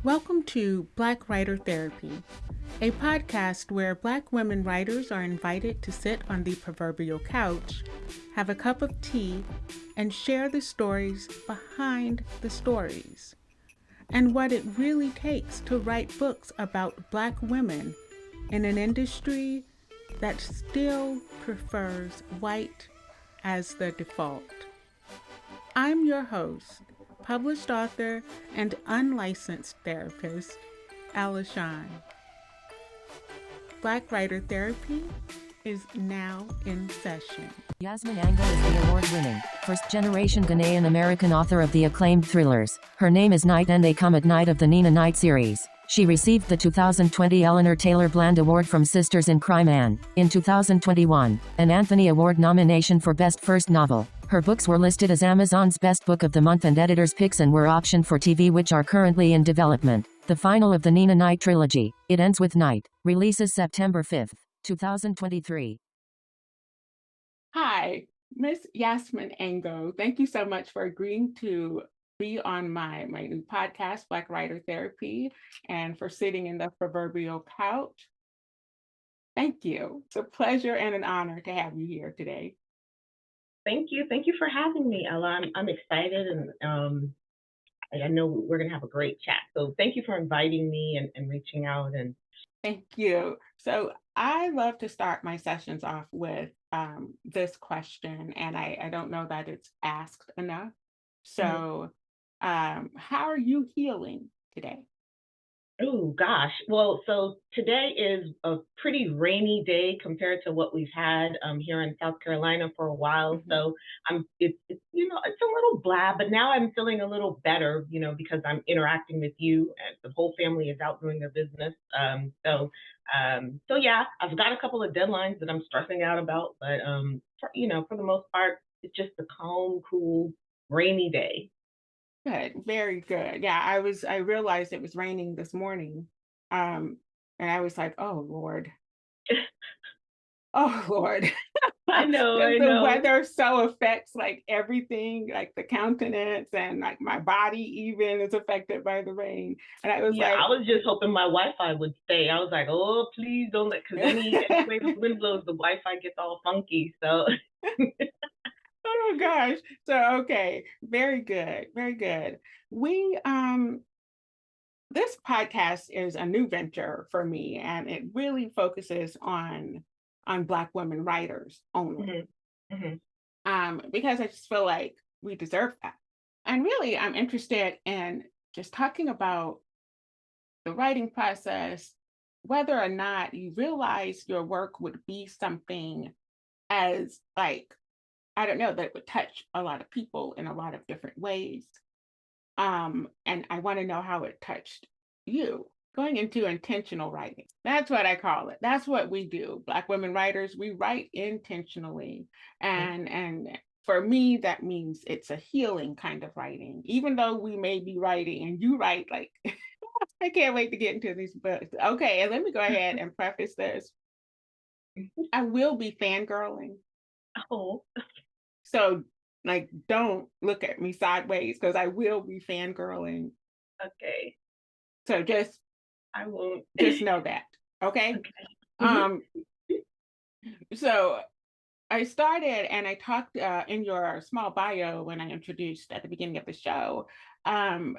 Welcome to Black Writer Therapy, a podcast where Black women writers are invited to sit on the proverbial couch, have a cup of tea, and share the stories behind the stories, and what it really takes to write books about Black women in an industry that still prefers white as the default. I'm your host, published author and unlicensed therapist, Alishan. Black Writer Therapy is now in session. Yasmin Angoe is the award-winning, first-generation Ghanaian American author of the acclaimed thrillers Her Name is Night and They Come at Night of the Nina Night series. She received the 2020 Eleanor Taylor Bland Award from Sisters in Crime and, in 2021, an Anthony Award nomination for Best First Novel. Her books were listed as Amazon's Best Book of the Month and editors' picks and were optioned for TV, which are currently in development. The final of the Nina Night trilogy, It Ends with Night, releases September 5th, 2023. Hi, Miss Yasmin Angoe. Thank you so much for agreeing to be on my new podcast, Black Writer Therapy, and for sitting in the proverbial couch. Thank you. It's a pleasure and an honor to have you here today. Thank you. Thank you for having me, Ella. I'm excited, and I know we're going to have a great chat. So thank you for inviting me and reaching out. And thank you. So I love to start my sessions off with this question, and I don't know that it's asked enough. So how are you healing today? Oh, gosh. Well, so today is a pretty rainy day compared to what we've had here in South Carolina for a while. So it's a little blah, but now I'm feeling a little better, because I'm interacting with you and the whole family is out doing their business. So yeah, I've got a couple of deadlines that I'm stressing out about, but for the most part, it's just a calm, cool, rainy day. Good, very good. Yeah, I realized it was raining this morning. And I was like, oh Lord. Oh Lord. I know. The weather so affects like everything, like the countenance and like my body even is affected by the rain. And I was I was just hoping my Wi-Fi would stay. I was like, oh, please don't because any way the wind blows, the Wi-Fi gets all funky. So oh gosh. So okay, very good, very good. We this podcast is a new venture for me, and it really focuses on Black women writers only. Because I just feel like we deserve that. And really, I'm interested in just talking about the writing process, whether or not you realize your work would be something as like, I don't know, that it would touch a lot of people in a lot of different ways. And I want to know how it touched you. Going into intentional writing. That's what I call it. That's what we do. Black women writers, we write intentionally. And for me, that means it's a healing kind of writing. Even though we may be writing and you write like, I can't wait to get into these books. Okay, and let me go ahead and preface this. I will be fangirling. Oh. So like, don't look at me sideways because I will be fangirling. Okay. So I won't. Just know that. Okay. So I started and I talked in your small bio when I introduced at the beginning of the show. I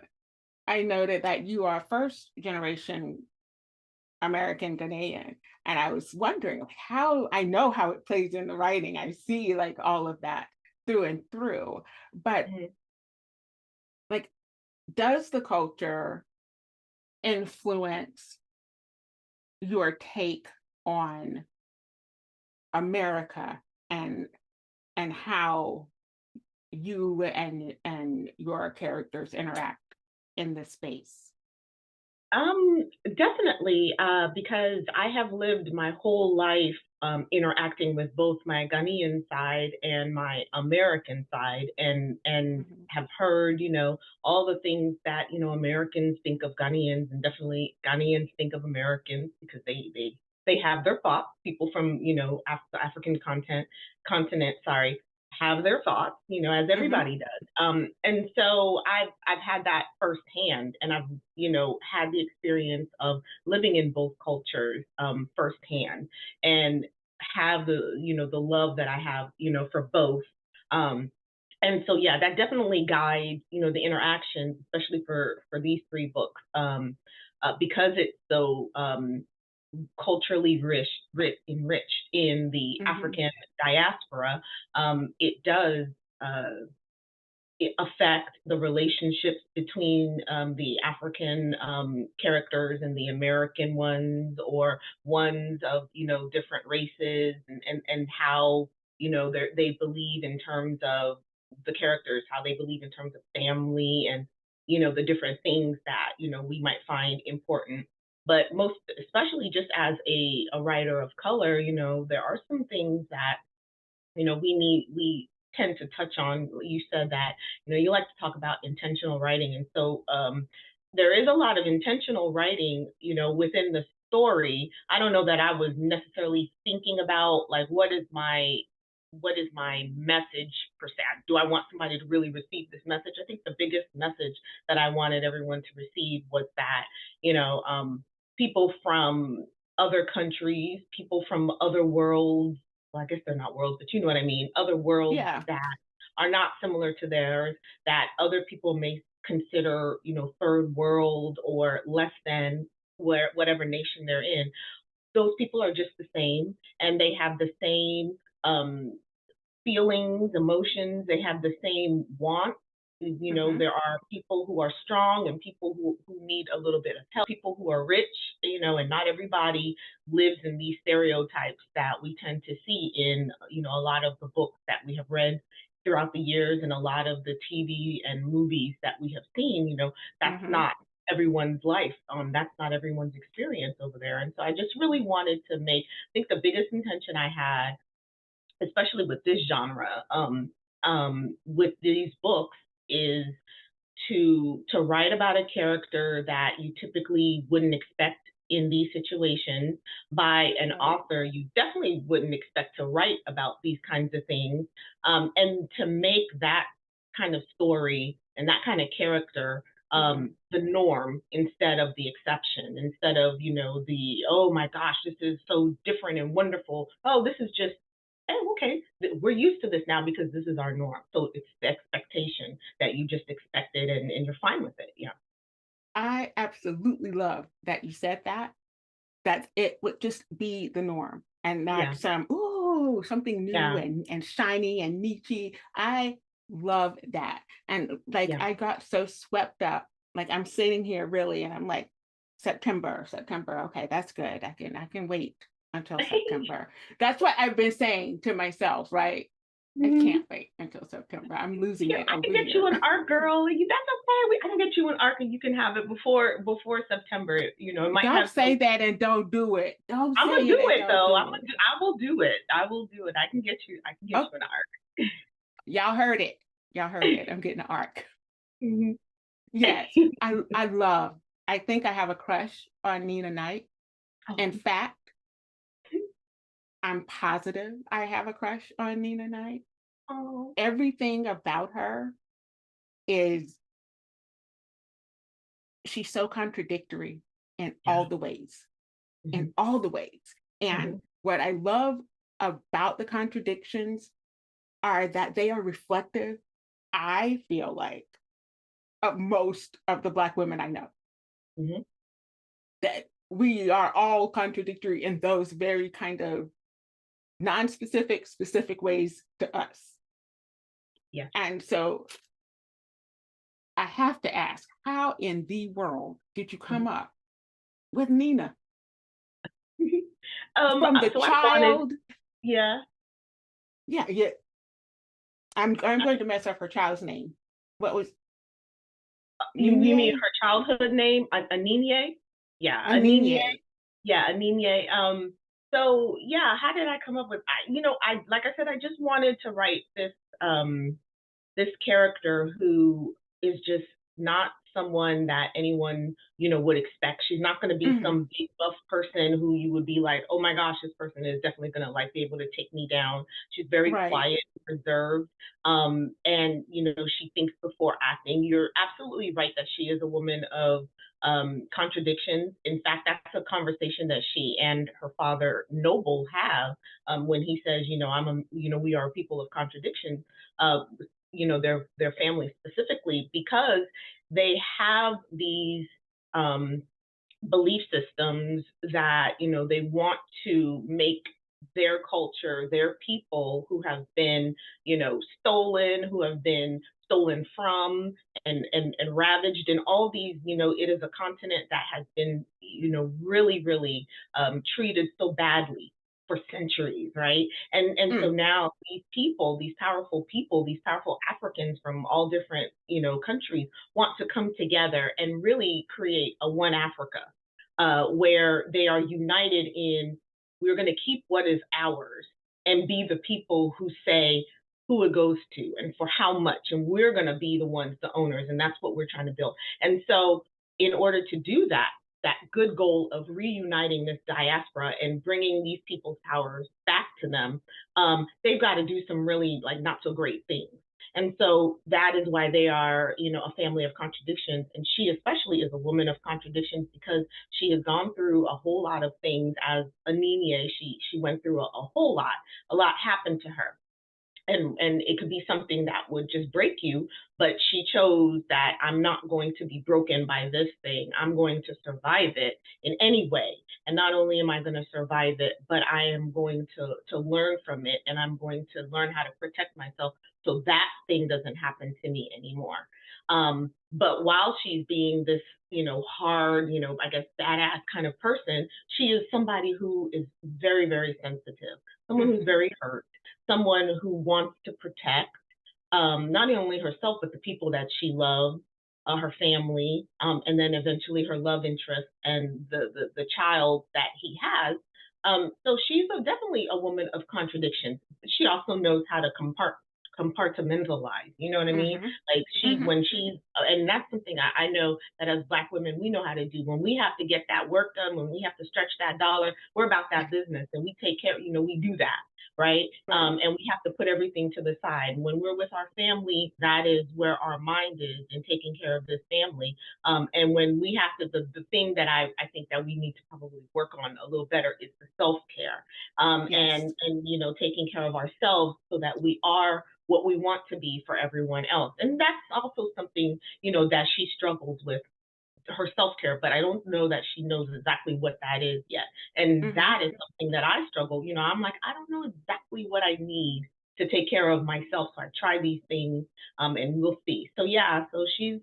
noted that you are first generation American Ghanaian. And I was wondering how I know how it plays in the writing. I see like all of that through and through. But like, does the culture influence your take on America and how you and your characters interact in this space? Definitely, because I have lived my whole life interacting with both my Ghanaian side and my American side, and have heard, all the things that Americans think of Ghanaians, and definitely Ghanaians think of Americans because they have their thoughts. People from the African continent, have their thoughts, as Mm-hmm. everybody does. And so I've had that firsthand, and I've had the experience of living in both cultures firsthand, and have the love that I have for both. Um, and so yeah, that definitely guides the interactions, especially for these three books, because it's so culturally enriched in the Mm-hmm. African diaspora. It does affect the relationships between the African characters and the American ones, or ones of different races, and how they believe in terms of the characters, how they believe in terms of family, and the different things that we might find important. But most especially, just as a writer of color, there are some things that we tend to touch on. You said that you like to talk about intentional writing, and so there is a lot of intentional writing within the story. I don't know that I was necessarily thinking about, like, what is my message per se. Do I want somebody to really receive this message? I think the biggest message that I wanted everyone to receive was that people from other countries, people from other worlds, well, I guess they're not worlds, but you know what I mean, other worlds Yeah. that are not similar to theirs, that other people may consider, third world or less than whatever nation they're in. Those people are just the same, and they have the same feelings, emotions. They have the same wants. Mm-hmm. There are people who are strong and people who need a little bit of help, people who are rich, and not everybody lives in these stereotypes that we tend to see in, a lot of the books that we have read throughout the years, and a lot of the TV and movies that we have seen. That's Mm-hmm. not everyone's life. That's not everyone's experience over there. And so I just really wanted to I think the biggest intention I had, especially with this genre, with these books, is to write about a character that you typically wouldn't expect in these situations, by an Right. author you definitely wouldn't expect to write about these kinds of things, and to make that kind of story and that kind of character Mm-hmm. the norm instead of the exception, instead of the, oh my gosh, this is so different and wonderful. Oh, this is just, oh, okay, we're used to this now because this is our norm. So it's the expectation that you just expected, and you're fine with it. Yeah. I absolutely love that you said that. That it would just be the norm and not Yeah. some, ooh, something new Yeah. and shiny and niche. I love that. And like Yeah. I got so swept up. Like I'm sitting here really and I'm like, September, September. Okay, that's good. I can wait until September. That's what I've been saying to myself, right? I Mhm. can't wait until September. I'm losing Yeah, it I can over get you here. an art, girl. That's okay. I can get you an art, and you can have it before September. It might Don't have say some. that and don't do it. Don't I'm gonna say do it and it don't though. do it. I will do it. I will do it. I can get you. I can get Oh, you an art. y'all heard it. Y'all heard it. I'm getting an arc. Mhm. Yes, I love. I think I have a crush on Nina Knight. In Oh, fact, I'm positive I have a crush on Nina Knight. oh, Everything about her is she's so contradictory in yeah. all the ways, in Mhm. all the ways. And Mhm. what I love about the contradictions are that they are reflective, I feel like, of most of the Black women I know. Mhm. That we are all contradictory in those very kind of non-specific, specific ways to us. Yeah. And so I have to ask, how in the world did you come Mhm. up with Nina? um. From the So I wanted. child, Yeah. yeah, yeah. I'm going to mess up her child's name. What was You mean Ninier? her childhood name, Ananiya? Yeah, Ananiya. Ninier. Yeah, Ananiya. So yeah, how did I come up with? I like I said, I just wanted to write this character who is just not someone that anyone, would expect. She's not going to be Mhm. some big buff person who you would be like, oh my gosh, this person is definitely going to like be able to take me down. She's very Right. quiet, reserved, and she thinks before acting. You're absolutely right that she is a woman of contradictions. In fact, that's a conversation that she and her father Noble have when he says, we are people of contradictions. Uh, their family specifically, because they have these um, belief systems that they want to make their culture, their people who have been stolen, who have been stolen from and ravaged, and all these, it is a continent that has been really really treated so badly for centuries, right? And so Mm. now these people, these powerful Africans from all different countries want to come together and really create a one Africa, where they are united in, we're going to keep what is ours and be the people who say who it goes to and for how much, and we're going to be the ones, the owners, and that's what we're trying to build. And so in order to do that good goal of reuniting this diaspora and bringing these people's powers back to them, they've got to do some really like not so great things. And so that is why they are, a family of contradictions. And she especially is a woman of contradictions because she has gone through a whole lot of things as Ananiya. She went through a whole lot. A lot happened to her. And it could be something that would just break you, but she chose that I'm not going to be broken by this thing. I'm going to survive it in any way. And not only am I going to survive it, but I am going to learn from it, and I'm going to learn how to protect myself so that thing doesn't happen to me anymore. But while she's being this, hard, I guess badass kind of person, she is somebody who is very, very sensitive, someone who's Mhm. very hurt, someone who wants to protect not only herself but the people that she loves, her family, and then eventually her love interest and the child that he has. So she's definitely a woman of contradictions. She also knows how to compartmentalize. You know what I mean? Mhm. Like Mhm. when she's, and that's something I know that as Black women we know how to do. When we have to get that work done, when we have to stretch that dollar, we're about that business, and we take care. We do that, right? Right. And we have to put everything to the side. When we're with our family, that is where our mind is in taking care of this family. And when we have to, the thing that I think that we need to probably work on a little better is the self care, Yes. and taking care of ourselves so that we are what we want to be for everyone else. And that's also something that she struggles with, her self care, but I don't know that she knows exactly what that is yet. And Mhm. that is something that I struggle. I'm like, I don't know exactly what I need to take care of myself. So I try these things, and we'll see. So yeah, so she's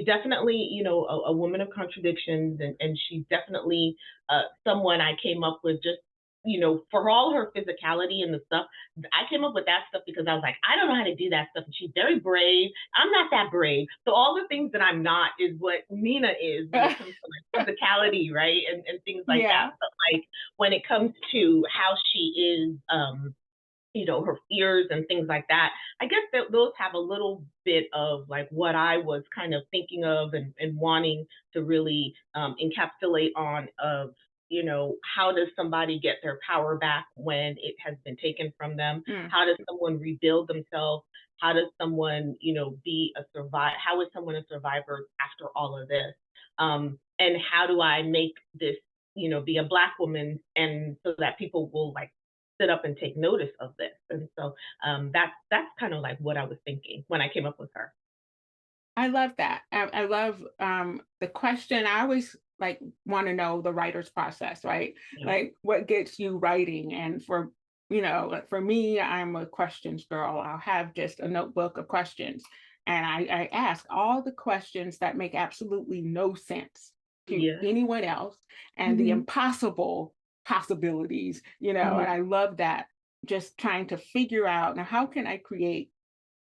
definitely a woman of contradictions, and she's definitely someone I came up with just for all her physicality and the stuff. I came up with that stuff because I was like, I don't know how to do that stuff. And she's very brave. I'm not that brave. So all the things that I'm not is what Nina is when it comes to like physicality, right? And things like that. Yeah. But like when it comes to how she is, her fears and things like that, I guess that those have a little bit of like what I was kind of thinking of and wanting to really encapsulate on of, how does somebody get their power back when it has been taken from them? Mm. How does someone rebuild themselves? How does someone, be a survivor? How is someone a survivor after all of this? And how do I make this, be a Black woman, and so that people will like sit up and take notice of this. And so that's kind of like what I was thinking when I came up with her. I love that. I love the question. I always like want to know the writer's process, right? Yeah. Like what gets you writing. And for like for me, I'm a questions girl. I'll have just a notebook of questions, and I ask all the questions that make absolutely no sense to Yeah. anyone else, and the Mm-hmm. impossible possibilities. And I love that. Just trying to figure out now how can I create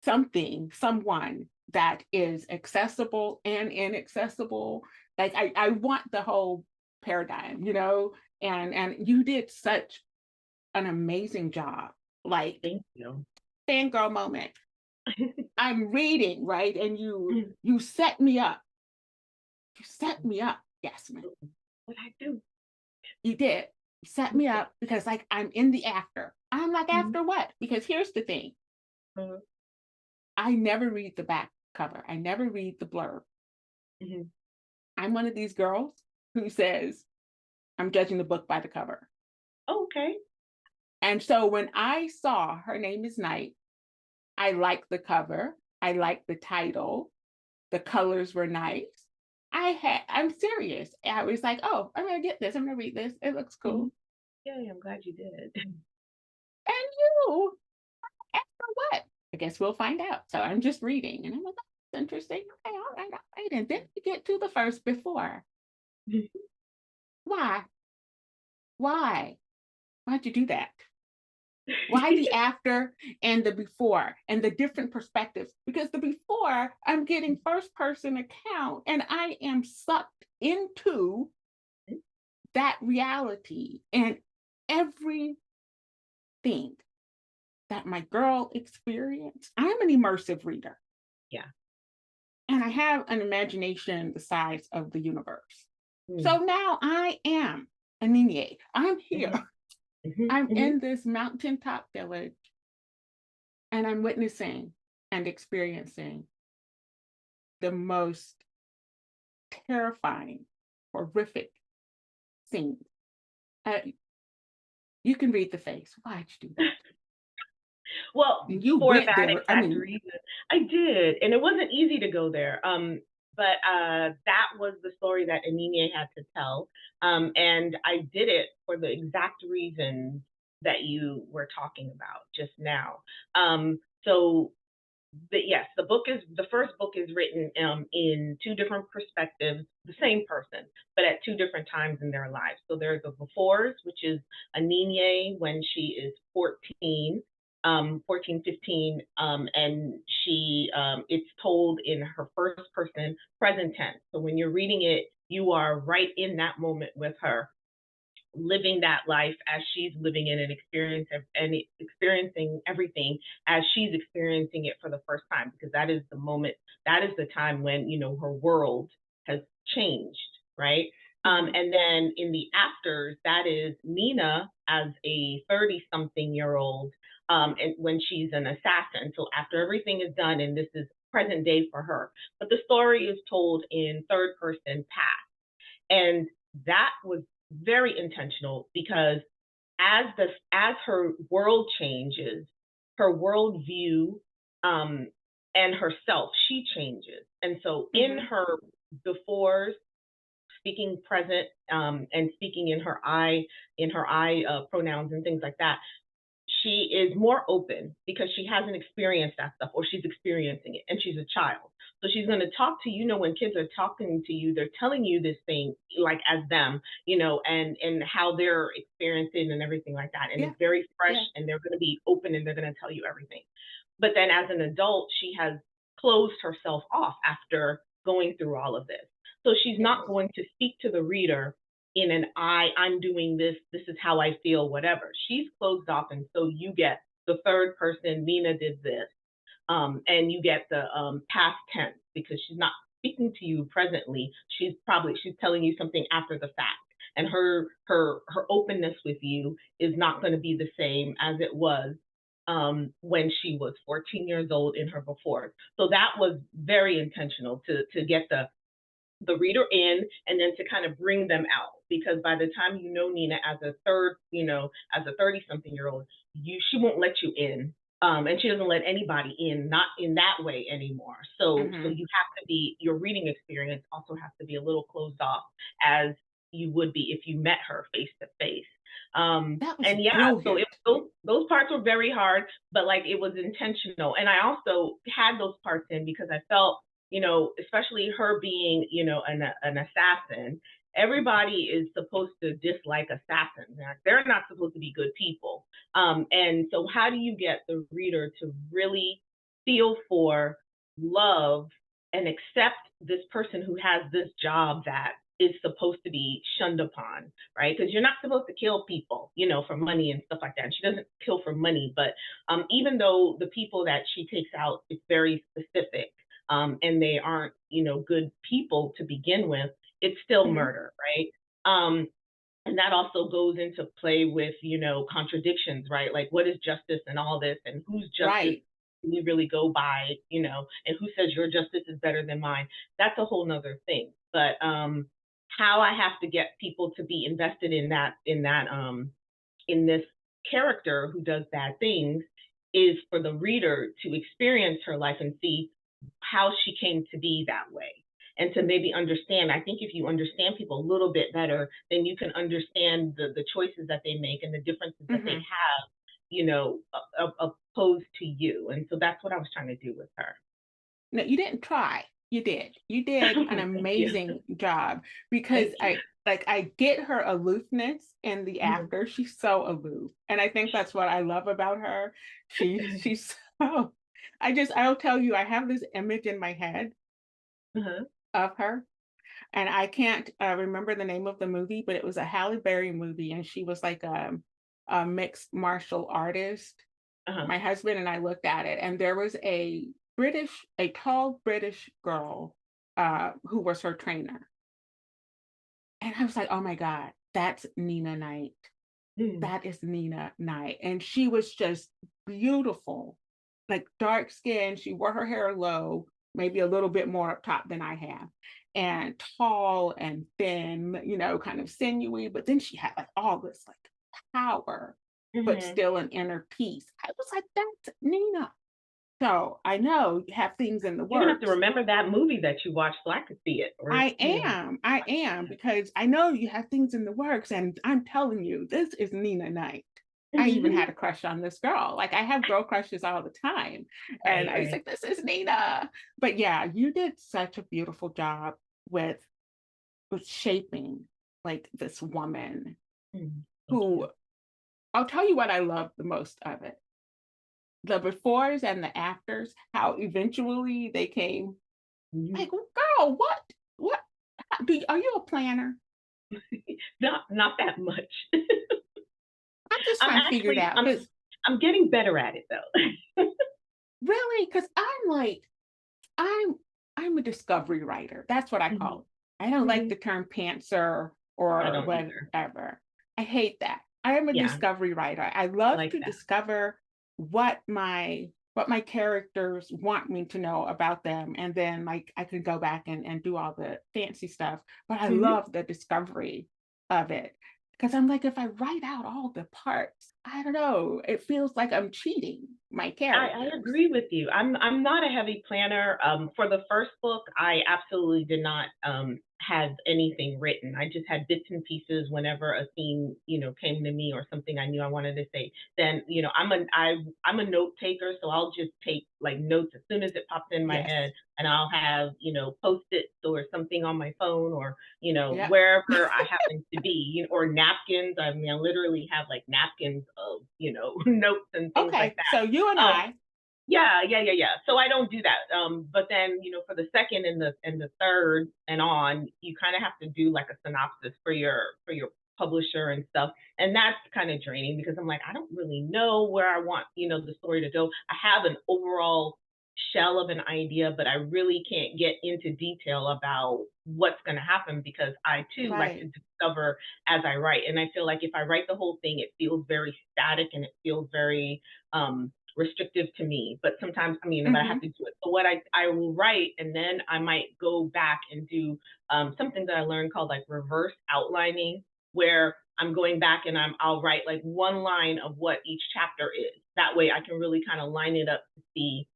someone that is accessible and inaccessible. Like I want the whole paradigm, and you did such an amazing job. Like Thank you. fangirl moment. I'm reading, right? And you set me up. You set me up, Yasmin. What I do? You did. You set me up because like I'm in the after. I'm like, Mhm. after what? Because here's the thing. Mhm. I never read the back cover. I never read the blurb. Mhm. I'm one of these girls who says, I'm judging the book by the cover. Oh, okay. And so when I saw Her Name is Night, I liked the cover. I liked the title. The colors were nice. I'm serious. I was like, oh, I'm gonna get this. I'm gonna read this. It looks Mhm. cool. Yay, I'm glad you did. And you, after what? I guess we'll find out. So I'm just reading, and I'm like, that's interesting. Okay, all right, all right. And then we get to the first before. Why? Why? Why'd you do that? Why the after and the before and the different perspectives? Because the before, I'm getting first person account and I am sucked into that reality and everything that my girl experienced. I'm an immersive reader Yeah. and I have an imagination the size of the universe. Mm. So now I am Ananiya. I'm here. Mhm. Mhm. I'm Mhm. in this mountaintop village and I'm witnessing and experiencing the most terrifying, horrific scenes. Uh, you can read the face. Why'd you do that? Well, And you for went that there. I exact mean, reason, I did, and it wasn't easy to go there. But that was the story that Ananiya had to tell, and I did it for the exact reasons that you were talking about just now. So yes, the first book is written in two different perspectives, the same person, but at two different times in their lives. So there's the befores, which is Aniniye when she is 14, 14, 15, and it's told in her first person present tense. So when you're reading it, you are right in that moment with her, living that life as she's living it and experiencing everything as she's experiencing it for the first time, because that is the moment, that is the time when her world has changed, right? mhm, And then in the afters, that is Nina as a 30 something year old, and when she's an assassin, so after everything is done, and this is present day for her, but the story is told in third person past. And that was very intentional because as her world changes, her worldview, um, and herself, she changes. And so in mhm, her before, speaking present, and speaking in her I pronouns and things like that, she is more open because she hasn't experienced that stuff, or she's experiencing it and she's a child. So she's going to talk to when kids are talking to you, they're telling you this thing like as them, and how they're experiencing and everything like that. And yeah, it's very fresh yeah, and they're going to be open and they're going to tell you everything. But then as an adult, she has closed herself off after going through all of this. So she's yes, not going to speak to the reader in an I'm doing this, this is how I feel, whatever. She's closed off, and so you get the third person, Nina did this, and you get the past tense because she's not speaking to you presently. She's telling you something after the fact, and her openness with you is not going to be the same as it was when she was 14 years old in her before. So that was very intentional to get the reader in and then to kind of bring them out, because by the time Nina as a as a 30 something year old, she won't let you in. And she doesn't let anybody in, not in that way anymore. So mhm. you have to be, your reading experience also has to be a little closed off, as you would be if you met her face to face. That was And yeah, so brilliant. those parts were very hard, but like it was intentional. And I also had those parts in because I felt, especially her being, an assassin, everybody is supposed to dislike assassins. They're not supposed to be good people. And so, how do you get the reader to really feel for, love, and accept this person who has this job that is supposed to be shunned upon, right? Because you're not supposed to kill people, for money and stuff like that. And she doesn't kill for money, but even though the people that she takes out, it's very specific, and they aren't, good people to begin with, it's still Hmm. murder, right? Um, and that also goes into play with, contradictions, right? Like, what is justice and all this, and whose justice Right. do we really go by, and who says your justice is better than mine? That's a whole nother thing. But how I have to get people to be invested in this character who does bad things is for the reader to experience her life and see how she came to be that way, and to maybe understand. I think if you understand people a little bit better, then you can understand the choices that they make and the differences that they Hmm. have, opposed to you. And so that's what I was trying to do with her. No, you didn't try. You did. You did an Thank you. amazing job because Thank you. I get her aloofness in the Mhm. after. She's so aloof. And I think that's what I love about her. She's so I'll tell you, I have this image in my head Uh-huh. of her. And I can't remember the name of the movie, but it was a Halle Berry movie, and she was like a mixed martial artist. Uh-huh. My husband and I looked at it, and there was a tall British girl who was her trainer. And I was like, oh my God, that's Nina Knight. Mm. That is Nina Knight. And she was just beautiful, like dark skin. She wore her hair low, maybe a little bit more up top than I have, and tall and thin, kind of sinewy. But then she had like all this like power, but Hmm. still an inner peace. I was like, that's Nina. So I know you have things in the You're gonna have to works. remember that movie that you watched so I could see it, or I am, because I know you have things in the works, and I'm telling you, this is Nina Knight. I even right, had a crush on this girl. Like I have girl crushes all the time. And I was right. like, this is Nina. But yeah, you did such a beautiful job with shaping like this woman Mm, thank you. who I'll tell you what I love the most of it. The befores and the afters, how eventually they came Mhm. like, girl, what are you a planner? Not that much. I'm just I'm trying to figure it actually out I'm because I'm getting better at it though. really, because I'm I'm a discovery writer. That's what I call Mhm, it. I don't like mhm. the term pantser I or don't either. whatever. I hate that. I am a Yeah, discovery writer. I I love like to that. discover what my characters want me to know about them. And then like I could go back and do all the fancy stuff. But I Mhm. love the discovery of it. Because I'm like, if I write out all the parts, I don't know, it feels like I'm cheating my I characters. agree with you. I'm not a heavy planner. For the first book, I absolutely did not have anything written. I just had bits and pieces whenever a scene, came to me or something I knew I wanted to say. Then, I'm a note taker, so I'll just take like notes as soon as it pops in my Yes. head, and I'll have, post-its or something on my phone, or Yep. wherever I happen to be, or napkins. I mean, I literally have like napkins of, notes and things like Okay, that. so you and um, I, yeah, yeah, yeah, yeah. So I don't do that. But then, for the second and the third and on, you kind of have to do like a synopsis for your publisher and stuff. And that's kind of draining because I'm like, I don't really know where I want, the story to go. I have an overall shell of an idea, but I really can't get into detail about what's going to happen because I too like to right. discover as I write. And I feel like if I write the whole thing, it feels very static and it feels very restrictive to me. But sometimes, but I have Mhm. to do it. So what I will write, and then I might go back and do something that I learned called like reverse outlining, where I'm going back and I'll write like one line of what each chapter is. That way, I can really kind of line it up to see,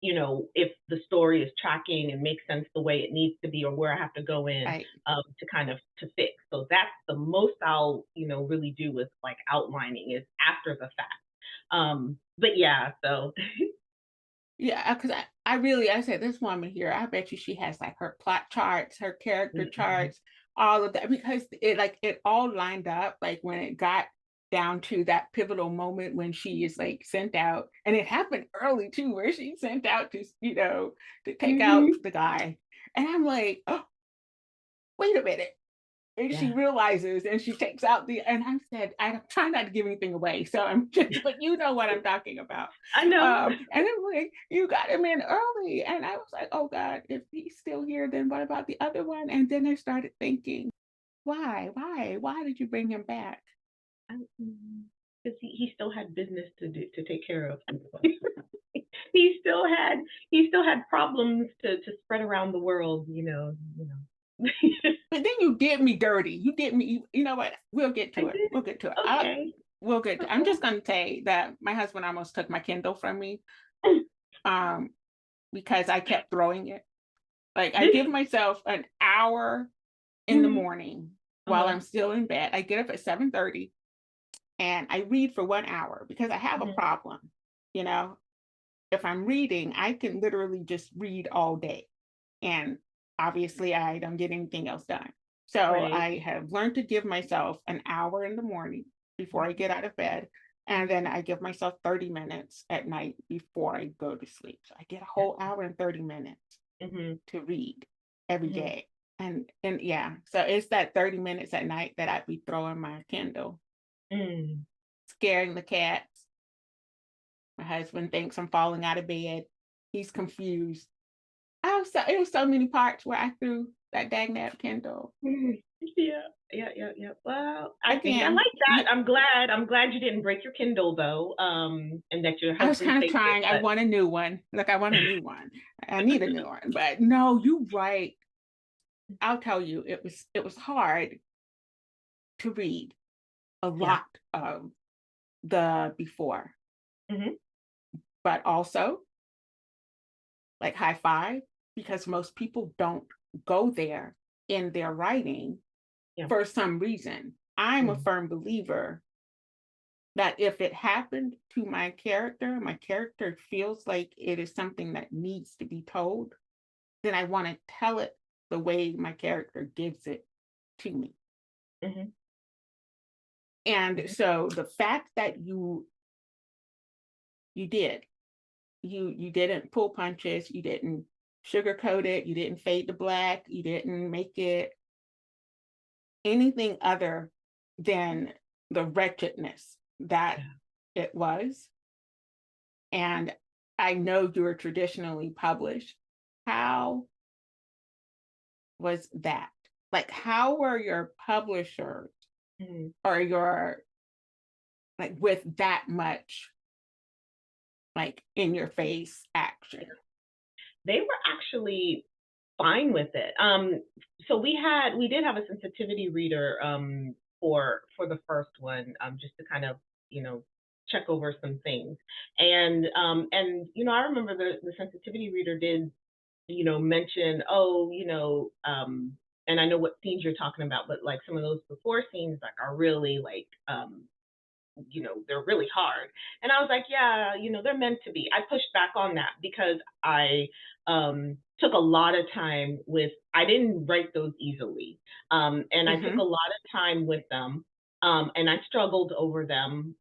if the story is tracking and makes sense the way it needs to be, or where I have to go in Right. to kind of to fix. So that's the most I'll, really do with like outlining is after the fact. But yeah, so Yeah, because I said this woman here, I bet you she has like her plot charts, her character mhm. charts, all of that, because it all lined up like when it got down to that pivotal moment when she is like sent out, and it happened early too, where she sent out to take out Mhm. the guy. And I'm like, oh, wait a minute. And she Yeah. realizes and she takes out and I said, I'm trying not to give anything away. So I'm just, but you know what I'm talking about. I know. And it was like, you got him in early. And I was like, oh God, if he's still here, then what about the other one? And then I started thinking, why did you bring him back? Because he still had business to take care of. he still had he still had problems to spread around the world, But then you did me dirty. You did me, you know what? We'll get I to it. did. We'll get to it. Okay. We'll get to, I'm Okay. just going to say that my husband almost took my Kindle from me um, because I kept throwing it. Like I This give myself an hour in the morning while uh-huh. I'm still in bed. I get up at 7:30 and I read for 1 hour because I have a Mhm. problem. You know, if I'm reading, I can literally just read all day. And obviously, I don't get anything else done. So Right. I have learned to give myself an hour in the morning before I get out of bed. And then I give myself 30 minutes at night before I go to sleep. So I get a whole hour and 30 minutes Mhm. to read every Mhm. day. And yeah, so it's that 30 minutes at night that I'd be throwing my Kindle, Mm. scaring the cats. My husband thinks I'm falling out of bed. He's confused. It was so many parts where I threw that dang Kindle. Mhm. Yeah. Yeah, yeah, yeah. Well, I Again, like that. I'm glad you didn't break your Kindle though. And that your I was husband kind of saved it. trying. I But want a new one. Like I want a new one. I need a new one. But no, you right. I'll tell you, it was hard to read a yeah. lot of the before, Mhm. but also like high five because most people don't go there in their writing Yeah. for some reason. I'm a Mhm. firm believer that if it happened to my character feels like it is something that needs to be told, then I want to tell it the way my character gives it to me. Mhm. And Mhm. so the fact that you did, you didn't pull punches, you didn't sugarcoat it, you didn't fade to black, you didn't make it anything other than the wretchedness that Yeah. it was. And I know you were traditionally published. How was that? Like, how were your publishers Mhm. or your, like, with that much, like, in your face action? They were actually fine with it. So we did have a sensitivity reader for the first one, just to kind of check over some things, and I remember the sensitivity reader did mention, oh, and I know what scenes you're talking about, but like some of those before scenes like are really like they're really hard. And I was like, yeah, they're meant to be. I pushed back on that because I took a lot of time with, I didn't write those easily. And I took a Mm-hmm. lot of time with them. And I struggled over them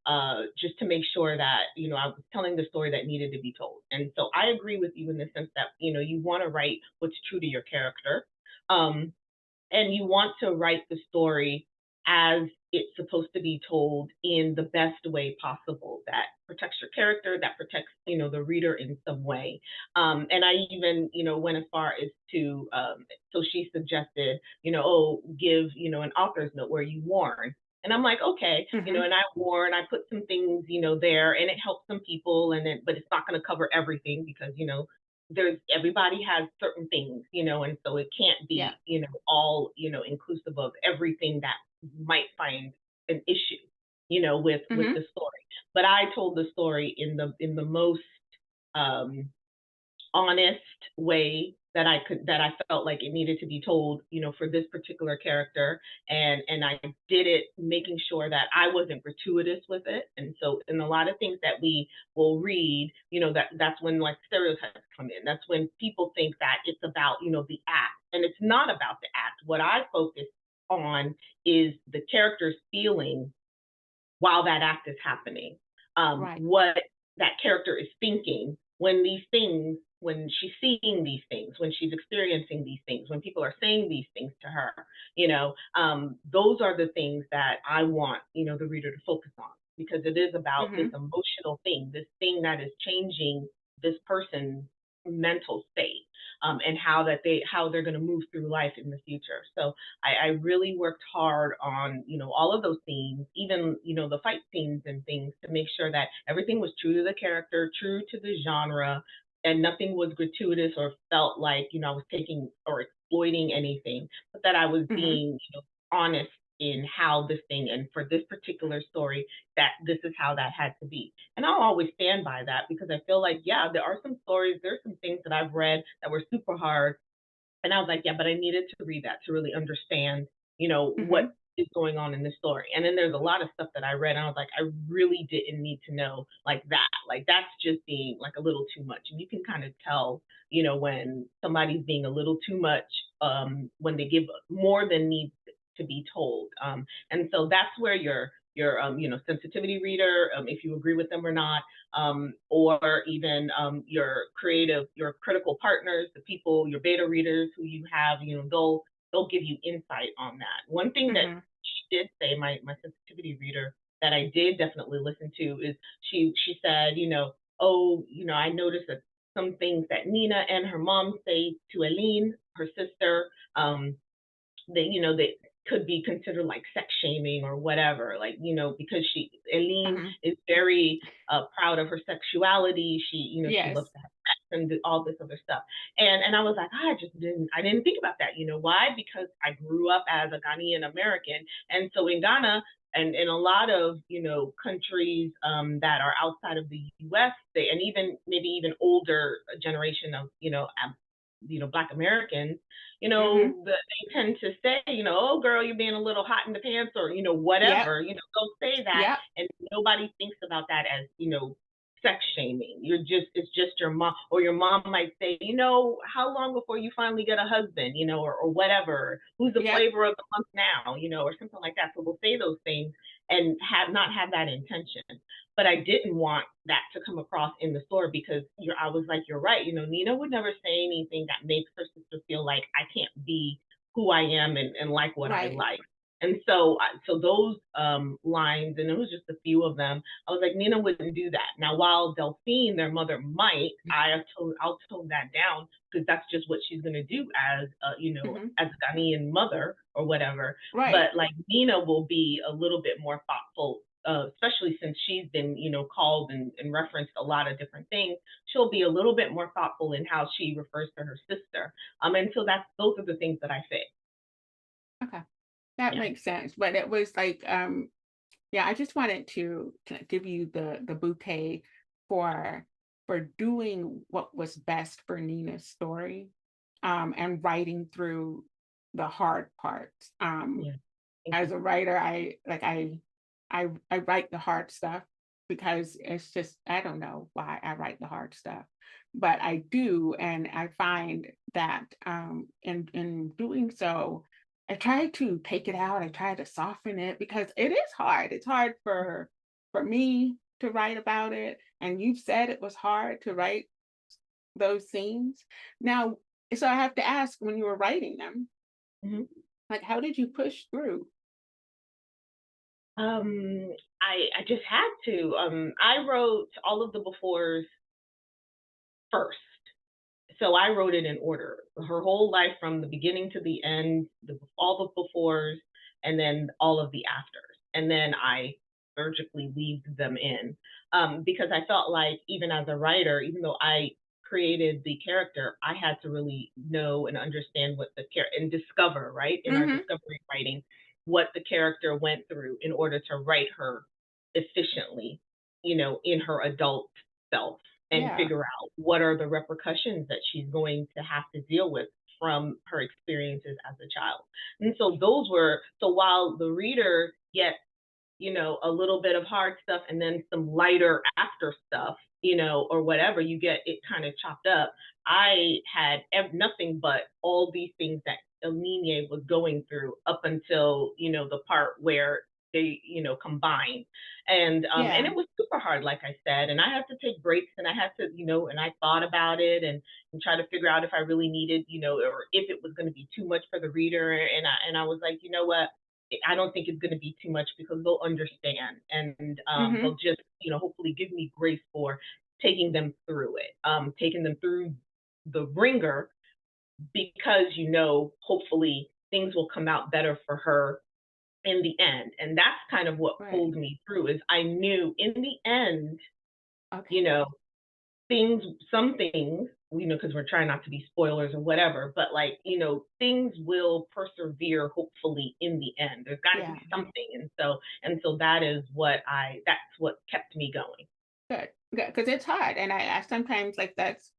just to make sure that, I was telling the story that needed to be told. And so I agree with you in the sense that, you want to write what's true to your character. Um, and you want to write the story as it's supposed to be told in the best way possible that protects your character, that protects the reader in some way. And I even went as far as to so she suggested oh, give an author's note where you warn. And I'm like, okay, Mm-hmm. and I warn, I put some things there, and it helps some people, and then, but it's not going to cover everything because there's, everybody has certain things, and so it can't Yeah. be, all, inclusive of everything that might find an issue, with Mm-hmm. the story. But I told the story in the most um honest way that I felt like it needed to be told, for this particular character. And I did it making sure that I wasn't gratuitous with it. And so in a lot of things that we will read, that's when like stereotypes come in. That's when people think that it's about, the act. And it's not about the act. What I focus on is the character's feeling while that act is happening. Right. What that character is thinking when these things when she's seeing these things, when she's experiencing these things, when people are saying these things to her, those are the things that I want, the reader to focus on, because it is about this Mhm. emotional thing, this thing that is changing this person's mental state, and how they're going to move through life in the future. So I really worked hard on, all of those scenes, even, the fight scenes and things, to make sure that everything was true to the character, true to the genre, and nothing was gratuitous or felt like, I was taking or exploiting anything, but that I was Mhm. being, honest in how this thing, and for this particular story, that this is how that had to be. And I'll always stand by that, because I feel like, yeah, there are some stories, there's some things that I've read that were super hard, and I was like, yeah, but I needed to read that to really understand, what Mhm. is going on in this story. And then there's a lot of stuff that I read, and I was like, I really didn't need to know like that. Like, that's just being like a little too much. And you can kind of tell, when somebody's being a little too much, when they give more than needs to be told. And so that's where your sensitivity reader, if you agree with them or not, or even your critical partners, the people, your beta readers who you have, they'll give you insight on that. One thing that Mhm. she did say, my sensitivity reader, that I did definitely listen to, is she said, oh, I noticed that some things that Nina and her mom say to Aline, her sister, they could be considered like sex shaming or whatever, like, because Eileen Mhm. is very proud of her sexuality. She loves Yes. to have sex and do all this other stuff. And I was like, I didn't think about that. Why? Because I grew up as a Ghanaian American. And so in Ghana, and in a lot of countries that are outside of the US, and even maybe even older generation of Black Americans, Mhm. they tend to say, oh girl, you're being a little hot in the pants, or Yep. whatever, they'll say that, Yep. and nobody thinks about that as sex shaming. It's just your mom, or your mom might say, how long before you finally get a husband, or whatever, who's the Yep. flavor of the month now, or something like that. So we'll say those things and have not have that intention. But I didn't want that to come across in the store, because I was like, you're right. Nina would never say anything that makes her sister feel like I can't be who I am, and like what I Right. like. And so those lines, and it was just a few of them. I was like, Nina wouldn't do that. Now, while Delphine, their mother, might, I'll tone that down, because that's just what she's gonna do as Mhm. as a Ghanaian mother or whatever. Right. But like, Nina will be a little bit more thoughtful, especially since she's been, called and referenced a lot of different things. She'll be a little bit more thoughtful in how she refers to her sister. And so those are the things that I fix. Okay. That Yeah. makes sense. But it was like, yeah, I just wanted to give you the bouquet for doing what was best for Nina's story, and writing through the hard parts. Yeah. Thank As you. a writer, I write the hard stuff because it's just, I don't know why I write the hard stuff, but I do, and I find that in doing so, I try to take it out. I try to soften it because it is hard. It's hard for me to write about it, and you've said it was hard to write those scenes. Now, so I have to ask, when you were writing them, Mhm. like, how did you push through? I just had to. I wrote all of the befores first. So I wrote it in order. Her whole life from the beginning to the end, all the befores, and then all of the afters. And then I surgically weaved them in, because I felt like, even as a writer, even though I created the character, I had to really know and understand what the character, and discover, right, in our Mhm. discovery writing, what the character went through in order to write her efficiently, in her adult self, and Yeah. figure out what are the repercussions that she's going to have to deal with from her experiences as a child. And so while the reader gets, a little bit of hard stuff and then some lighter after stuff, or whatever, you get it kind of chopped up. I had nothing but all these things that Ananiya was going through up until, the part where they combine. And Yeah. it was super hard, like I said, and I had to take breaks, and I had to, and I thought about it, and try to figure out if I really needed, or if it was going to be too much for the reader. And I was like, you know what, I don't think it's going to be too much, because they'll understand, and they'll Hmm. just, hopefully give me grace for taking them through it, taking them through the ringer, because hopefully things will come out better for her in the end. And that's kind of what Right. pulled me through, is I knew in the end, you Okay. know, things, some things, because we're trying not to be spoilers or whatever, but like, things will persevere hopefully in the end. There's got to be Yeah. something. And so that's what kept me going. Good. Good. Because it's hard, and I sometimes like that's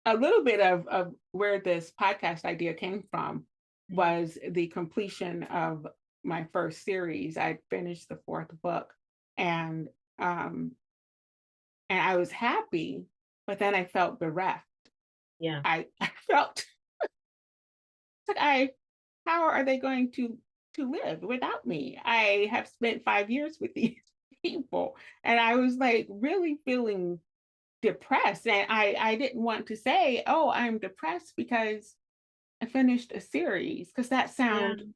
a little bit of where this podcast idea came from Mhm. was the completion of my first series. I finished the fourth book, and um and I was happy, but then I felt bereft. Yeah. I felt like I how are they going to live without me? I have spent 5 years with these people, and I was like really feeling depressed. And I didn't want to say, "Oh, I'm depressed because I finished a series," because that Yeah. sound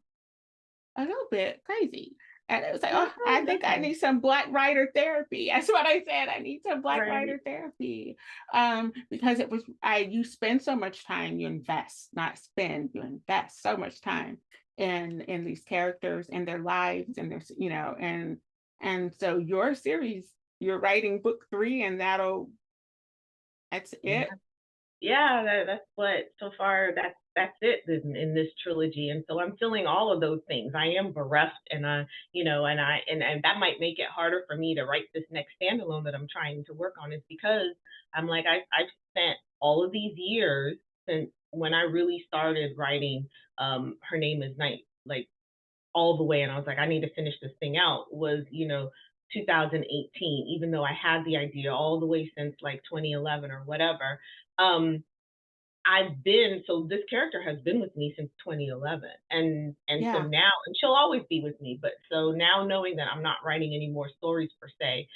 a little bit crazy. And it was like, No, "Oh, I it think I doesn't. need some black writer therapy." That's what I said. I need some black Right. writer therapy. Because it was you spend so much time, you invest, not spend, you invest so much time in these characters and their lives and and so your series, you're writing book 3 and that's Yeah. it. Yeah, that's what, so far, that's it in this trilogy. And so I'm feeling all of those things. I am bereft, and and that might make it harder for me to write this next standalone that I'm trying to work on, is because I'm like, I've spent all of these years since when I really started writing Her Name is Night, like, all the way, and I was like, I need to finish this thing out, was 2018, even though I had the idea all the way since like 2011 or whatever. um I've been so this character has been with me since 2011, and so Yeah. now, and she'll always be with me. But so now, knowing that I'm not writing any more stories per se,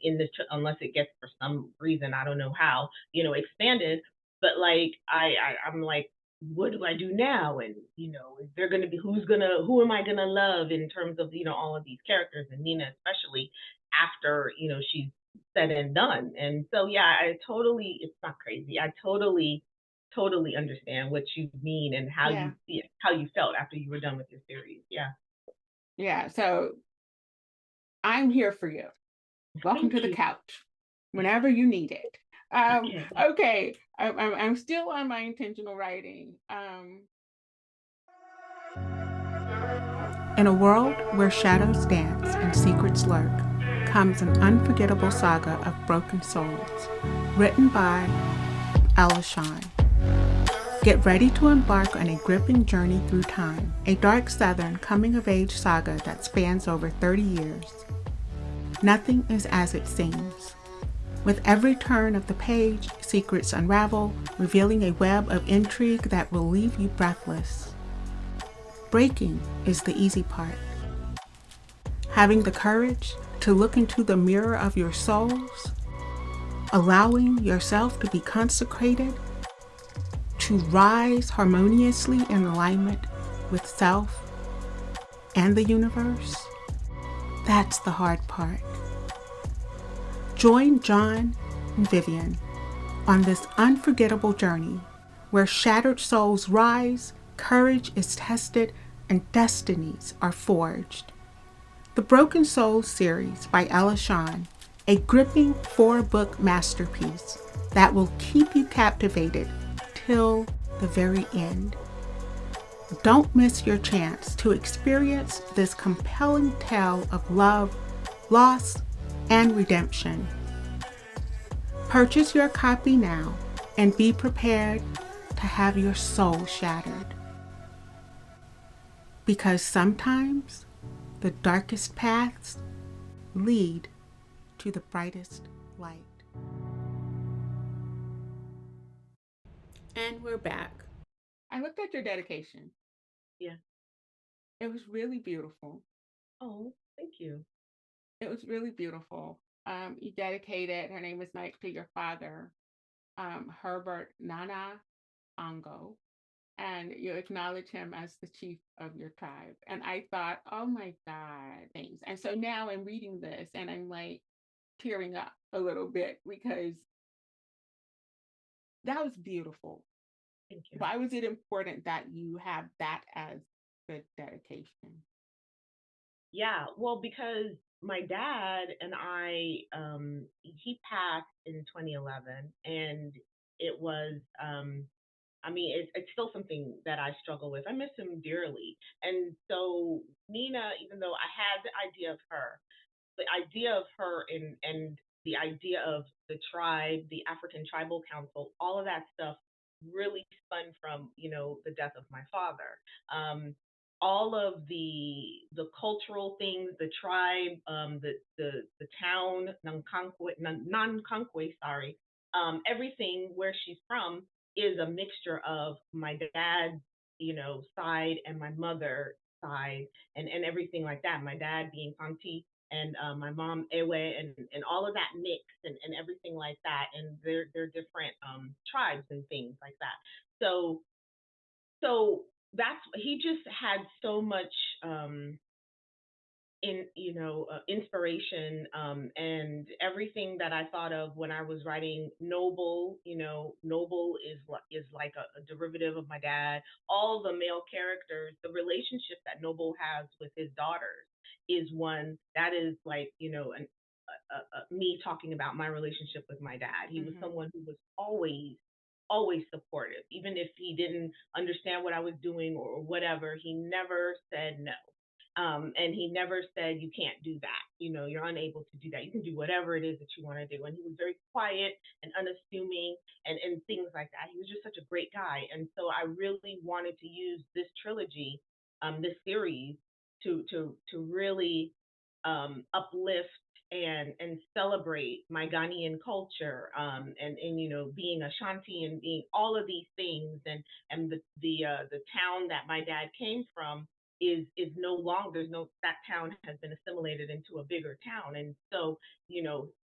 in this, unless it gets, for some reason, I don't know how, expanded. But like, I'm like, what do I do now? And is there going to be, who am I gonna love, in terms of all of these characters, and Nina especially, after she's said and done. And so, yeah, I totally, it's not crazy. I totally understand what you mean, and how you Yeah. feel, how you felt after you were done with your series. Yeah. Yeah. So I'm here for you. Welcome Thank to the you. couch whenever you need it. Okay. Okay, I'm still on my intentional writing. In a world where shadows dance and secrets lurk, comes an unforgettable saga of broken souls, written by Alashan. Get ready to embark on a gripping journey through time, a dark Southern coming-of-age saga that spans over 30 years. Nothing is as it seems. With every turn of the page, secrets unravel, revealing a web of intrigue that will leave you breathless. Breaking is the easy part. Having the courage to look into the mirror of your souls, allowing yourself to be consecrated, to rise harmoniously in alignment with self and the universe, that's the hard part. Join John and Vivian on this unforgettable journey where shattered souls rise, courage is tested, and destinies are forged. The Broken Souls series by Ella Shawn, a gripping 4-book masterpiece that will keep you captivated till the very end. Don't miss your chance to experience this compelling tale of love, loss, and redemption. Purchase your copy now and be prepared to have your soul shattered. Because sometimes the darkest paths lead to the brightest light. And we're back. I looked at your dedication. Yeah. It was really beautiful. Oh, thank you. It was really beautiful. You dedicated, her name is Mike, to your father, Herbert Nana Ango, and you acknowledge him as the chief of your tribe. And I thought, oh my God, thanks. And so now I'm reading this and I'm like tearing up a little bit because that was beautiful. Thank you. Why was it important that you have that as the dedication? Yeah, well, because my dad and he passed in 2011, and it was, I mean, it's still something that I struggle with. I miss him dearly. And so Nina, even though I had the idea of her and the idea of the tribe, the African Tribal Council, all of that stuff really spun from, the death of my father. All of the cultural things, the tribe, the town, Nankankwe, sorry, everything where she's from is a mixture of my dad's, side and my mother's side, and everything like that. My dad being Fanti, and my mom Ewe, and all of that mix, and everything like that, and they're different tribes and things like that. So so that's, he just had so much inspiration, and everything that I thought of when I was writing Noble. Noble is like a derivative of my dad. All the male characters, the relationship that Noble has with his daughters is one that is like, me talking about my relationship with my dad. He was Mm-hmm. someone who was always supportive, even if he didn't understand what I was doing or whatever. He never said no. And he never said, you can't do that. You're unable to do that. You can do whatever it is that you want to do. And he was very quiet and unassuming, and things like that. He was just such a great guy. And so I really wanted to use this trilogy, this series, to really uplift and celebrate my Ghanaian culture, and being Ashanti and being all of these things, and the town that my dad came from is no longer, there's no, that town has been assimilated into a bigger town. And so,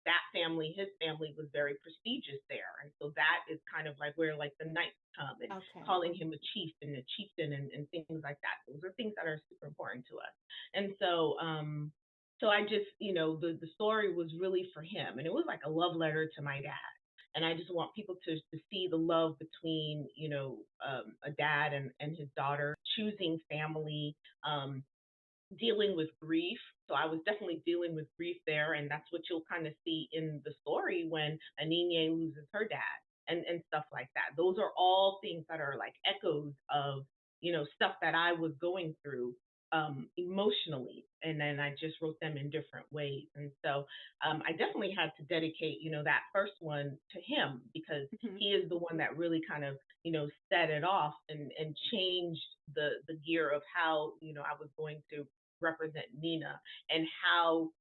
that family, his family, was very prestigious there. And so that is kind of like where like the knights come, and Okay. calling him a chief and a chieftain, and things like that. Those are things that are super important to us. And so I just, the story was really for him, and it was like a love letter to my dad. And I just want people to see the love between, a dad and his daughter, choosing family, um, dealing with grief. So I was definitely dealing with grief there, and that's what you'll kind of see in the story when Ananiya loses her dad, and stuff like that. Those are all things that are like echoes of, stuff that I was going through emotionally, and then I just wrote them in different ways. And so I definitely had to dedicate, that first one to him, because Mm-hmm. he is the one that really kind of, set it off, and changed the gear of how, I was going to represent Nina, and how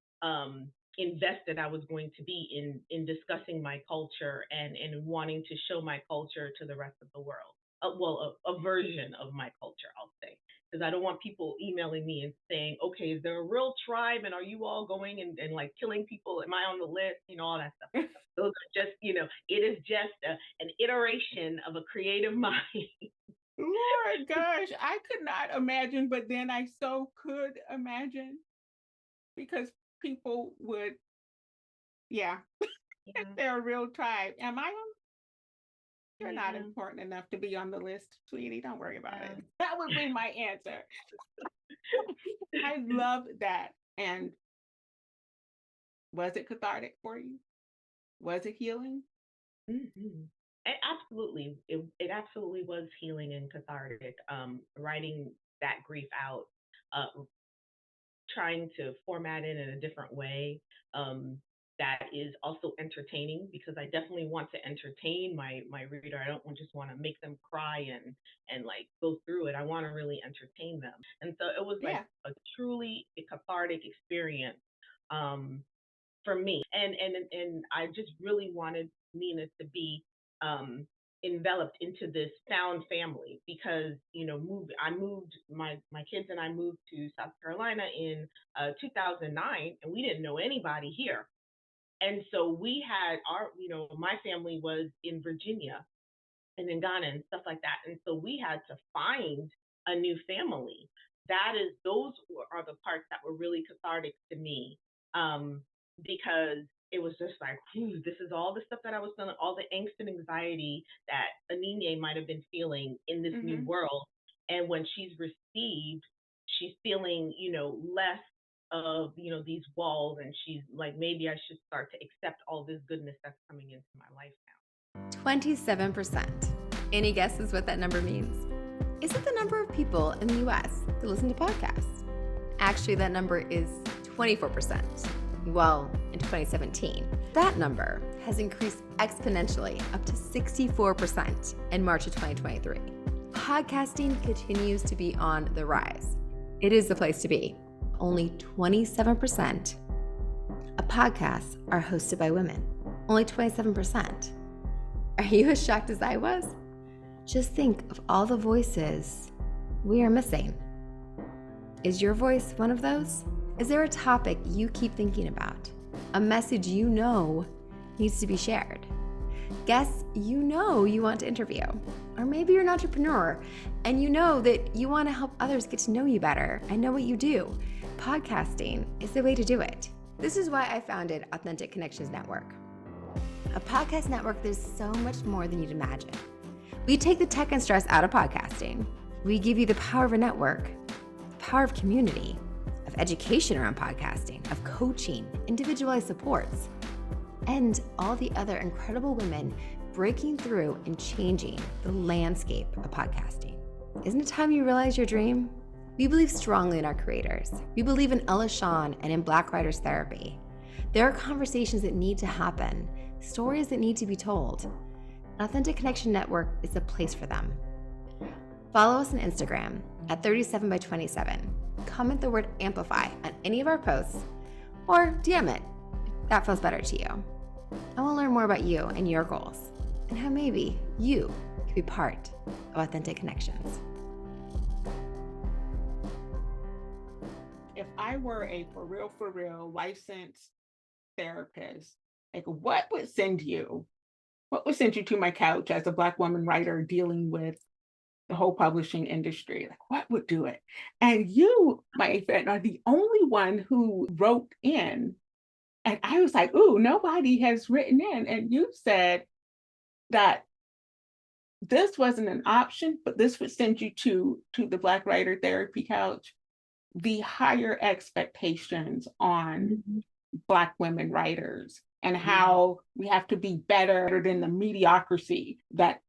invested I was going to be in discussing my culture, and wanting to show my culture to the rest of the world. Well, a version of my culture, I'll say, because I don't want people emailing me and saying, okay, is there a real tribe, and are you all going and like killing people? Am I on the list? All that stuff. Those are just, it is just an iteration of a creative mind. Lord gosh, I could not imagine, but then I so could imagine because people would, yeah, Yeah, they're a real tribe. Am I on? You're not yeah, important enough to be on the list, sweetie. Don't worry about yeah. it. That would be my answer. I love that. And was it cathartic for you? Was it healing? Mm-hmm. It absolutely was healing and cathartic. Writing that grief out, uh, trying to format it in a different way, that is also entertaining, because I definitely want to entertain my reader. I don't just want to make them cry and like go through it. I want to really entertain them. And so it was like Yeah. a truly a cathartic experience, um, for me. And I just really wanted Nina to be um, enveloped into this found family because I moved my kids and I moved to South Carolina in 2009, and we didn't know anybody here. And so we had my family was in Virginia and in Ghana and stuff like that. And so we had to find a new family. Are the parts that were really cathartic to me, because it was just like, this is all the stuff that I was feeling, all the angst and anxiety that Ananiya might have been feeling in this new world. And when she's received, she's feeling, less of, these walls, and she's like, maybe I should start to accept all this goodness that's coming into my life now. 27%. Any guesses what that number means? Is it the number of people in the US that listen to podcasts? Actually, that number is 24%. Well, in 2017. That number has increased exponentially up to 64% in March of 2023. Podcasting continues to be on the rise. It is the place to be. Only 27% of podcasts are hosted by women. Only 27%. Are you as shocked as I was? Just think of all the voices we are missing. Is your voice one of those? Is there a topic you keep thinking about? A message you know needs to be shared? Guests you know you want to interview? Or maybe you're an entrepreneur and you know that you want to help others get to know you better and know what you do. Podcasting is the way to do it. This is why I founded Authentic Connections Network. A podcast network that's so much more than you'd imagine. We take the tech and stress out of podcasting. We give you the power of a network, the power of community, of education around podcasting, of coaching, individualized supports, and all the other incredible women breaking through and changing the landscape of podcasting. Isn't it time you realize your dream? We believe strongly in our creators. We believe in Ella Shawn and in Black Writers Therapy. There are conversations that need to happen, stories that need to be told. Authentic Connection Network is the place for them. Follow us on Instagram at 37by27. Comment the word amplify on any of our posts, or DM it if that feels better to you. I want to learn more about you and your goals, and how maybe you could be part of Authentic Connections. If I were a for real licensed therapist, like what would send you to my couch as a Black woman writer dealing with the whole publishing industry? Like, what would do it? And you, my friend, are the only one who wrote in. And I was like, ooh, nobody has written in. And you said that this wasn't an option, but this would send you to the Black Writer Therapy couch. The higher expectations on Black women writers and how we have to be better than the mediocrity that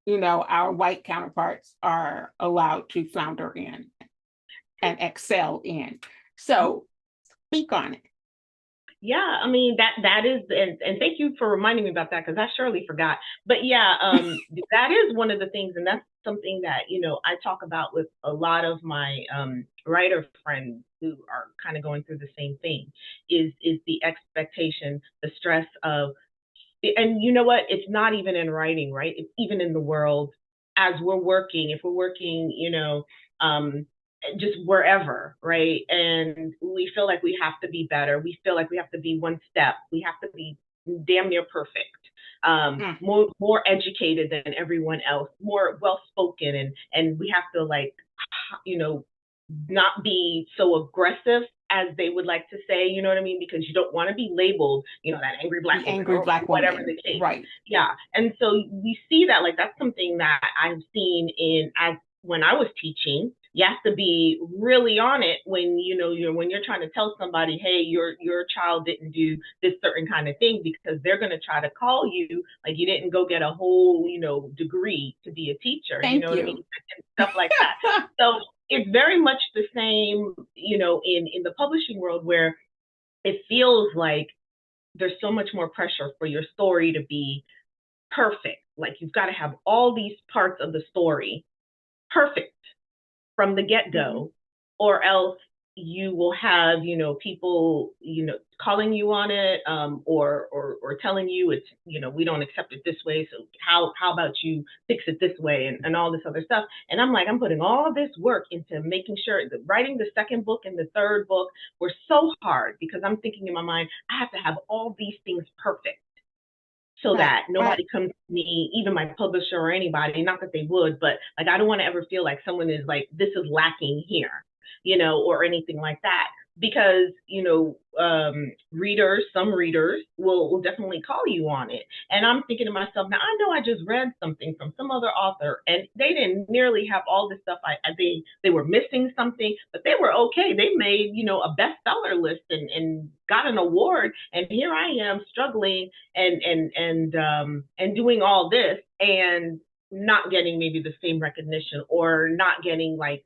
our white counterparts are allowed to flounder in and excel in. So speak on it. Yeah, I mean, that is, and thank you for reminding me about that, because I surely forgot. But yeah, that is one of the things, and that's something that, I talk about with a lot of my writer friends who are kind of going through the same thing, is the expectation, the stress of, and you know what, it's not even in writing, right? It's even in the world as we're working, if we're working, just wherever, right? And we feel like we have to be better. We feel like we have to be one step. We have to be damn near perfect, more educated than everyone else, more well-spoken, and we have to not be so aggressive as they would like to say, you know what I mean? Because you don't want to be labeled, that angry Black woman, angry or Black whatever woman. the case. Right. Yeah. And so we see that, that's something that I've seen when I was teaching. You have to be really on it when when you're trying to tell somebody, hey, your child didn't do this certain kind of thing, because they're going to try to call you like you didn't go get a whole degree to be a teacher. Thank what I mean? And stuff like that. So it's very much the same, in the publishing world, where it feels like there's so much more pressure for your story to be perfect. Like you've got to have all these parts of the story perfect from the get-go, or else you will have, people, calling you on it, or telling you it's, we don't accept it this way. So how about you fix it this way, and all this other stuff. And I'm like, I'm putting all of this work into making sure that writing the second book and the third book were so hard, because I'm thinking in my mind, I have to have all these things perfect so Right, that right. nobody comes to me, even my publisher or anybody, not that they would, but like, I don't want to ever feel like someone is like, this is lacking here, or anything like that. Because, some readers will definitely call you on it. And I'm thinking to myself, now I know I just read something from some other author and they didn't nearly have all this stuff. They were missing something, but they were okay. They made, a bestseller list and got an award. And here I am struggling and doing all this and not getting maybe the same recognition, or not getting, like,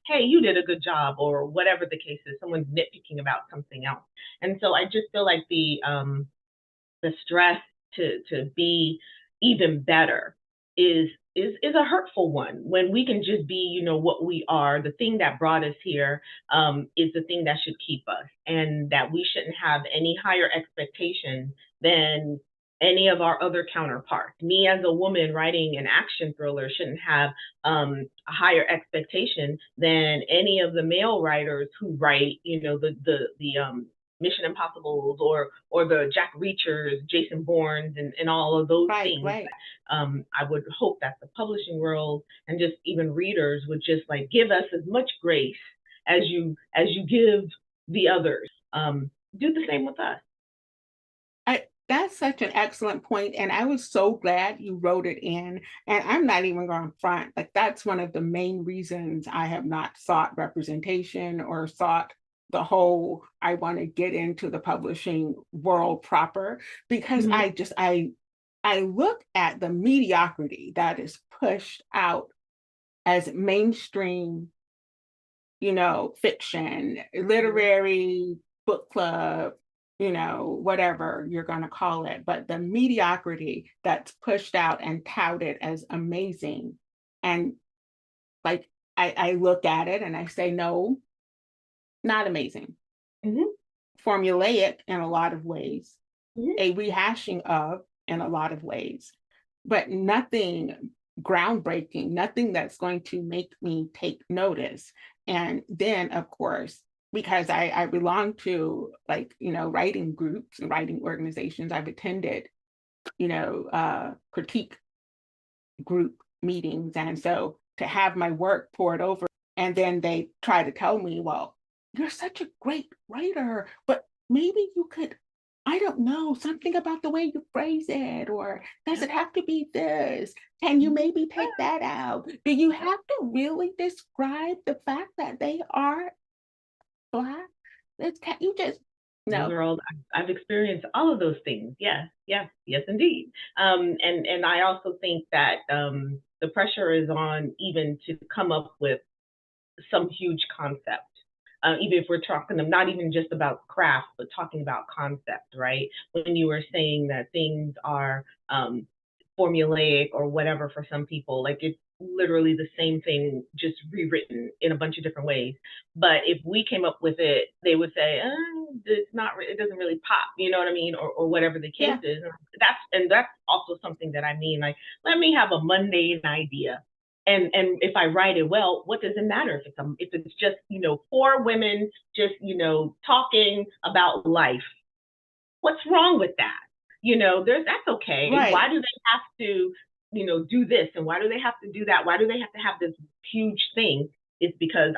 hey, you did a good job, or whatever the case is. Someone's nitpicking about something else. And so I just feel like the stress to be even better is a hurtful one, when we can just be, what we are. The thing that brought us here, is the thing that should keep us, and that we shouldn't have any higher expectation than any of our other counterparts. Me, as a woman writing an action thriller, shouldn't have, a higher expectation than any of the male writers who write, the Mission Impossibles, or the Jack Reachers, Jason Bournes, and all of those Right, things. right. I would hope that the publishing world and just even readers would just like give us as much grace as you give the others. Do the same with us. That's such an excellent point, and I was so glad you wrote it in. And I'm not even going to front, like that's one of the main reasons I have not sought representation or sought the whole I want to get into the publishing world proper, because Mm-hmm. I look at the mediocrity that is pushed out as mainstream, fiction, literary, book club, whatever you're going to call it, but the mediocrity that's pushed out and touted as amazing. And like, I look at it and I say, no, not amazing. Mm-hmm. Formulaic in a lot of ways, Mm-hmm. a rehashing of in a lot of ways, but nothing groundbreaking, nothing that's going to make me take notice. And then, of course, because I belong to, like, writing groups and writing organizations, I've attended, critique group meetings. And so to have my work poured over, and then they try to tell me, well, you're such a great writer, but maybe you could, I don't know, something about the way you phrase it, or does it have to be this? Can you maybe take that out? Do you have to really describe the fact that they are Black? It's, can you just, Those no. are all, I've experienced all of those things. Yes, yes, yes, indeed. And I also think that, the pressure is on even to come up with some huge concept. Even if we're talking, not even just about craft, but talking about concept, right? When you were saying that things are, formulaic or whatever for some people, like it's literally the same thing, just rewritten in a bunch of different ways. But if we came up with it, they would say, it's not, it doesn't really pop, you know what I mean? Or whatever the case Yeah, is. And that's also something that I mean, like, let me have a mundane idea. And if I write it well, what does it matter if it's just, four women just, talking about life? What's wrong with that? That's okay. Why right. do they have to, do this, and why do they have to do that? Why do they have to have this huge thing? It's because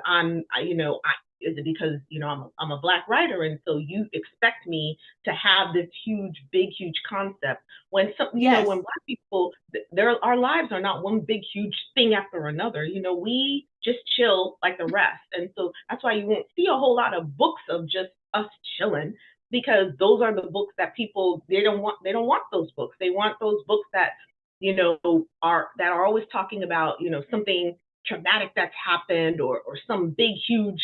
is it because, I'm a Black writer, and so you expect me to have this huge concept, when Yes, when Black people, our lives are not one big huge thing after another. We just chill like the rest, and so that's why you won't see a whole lot of books of just us chilling, because those are the books that people, they don't want those books. They want those books that, are always talking about, something traumatic that's happened, or some big huge,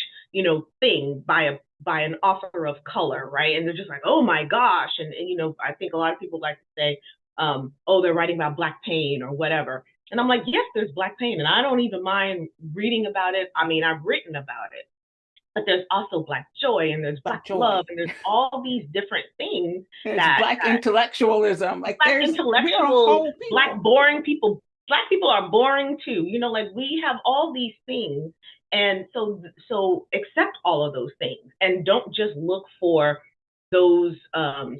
thing by an author of color, right? And they're just like, oh my gosh. And I think a lot of people like to say, oh, they're writing about Black pain or whatever. And I'm like, yes, there's Black pain, and I don't even mind reading about it. I mean, I've written about it, but there's also Black joy, and there's Black Black love, joy. and there's all these different things There's that Black intellectualism. Like Black we're a intellectuals, whole Black people. boring people. Black people are boring too. You know, like we have all these things, and so accept all of those things, and don't just look for those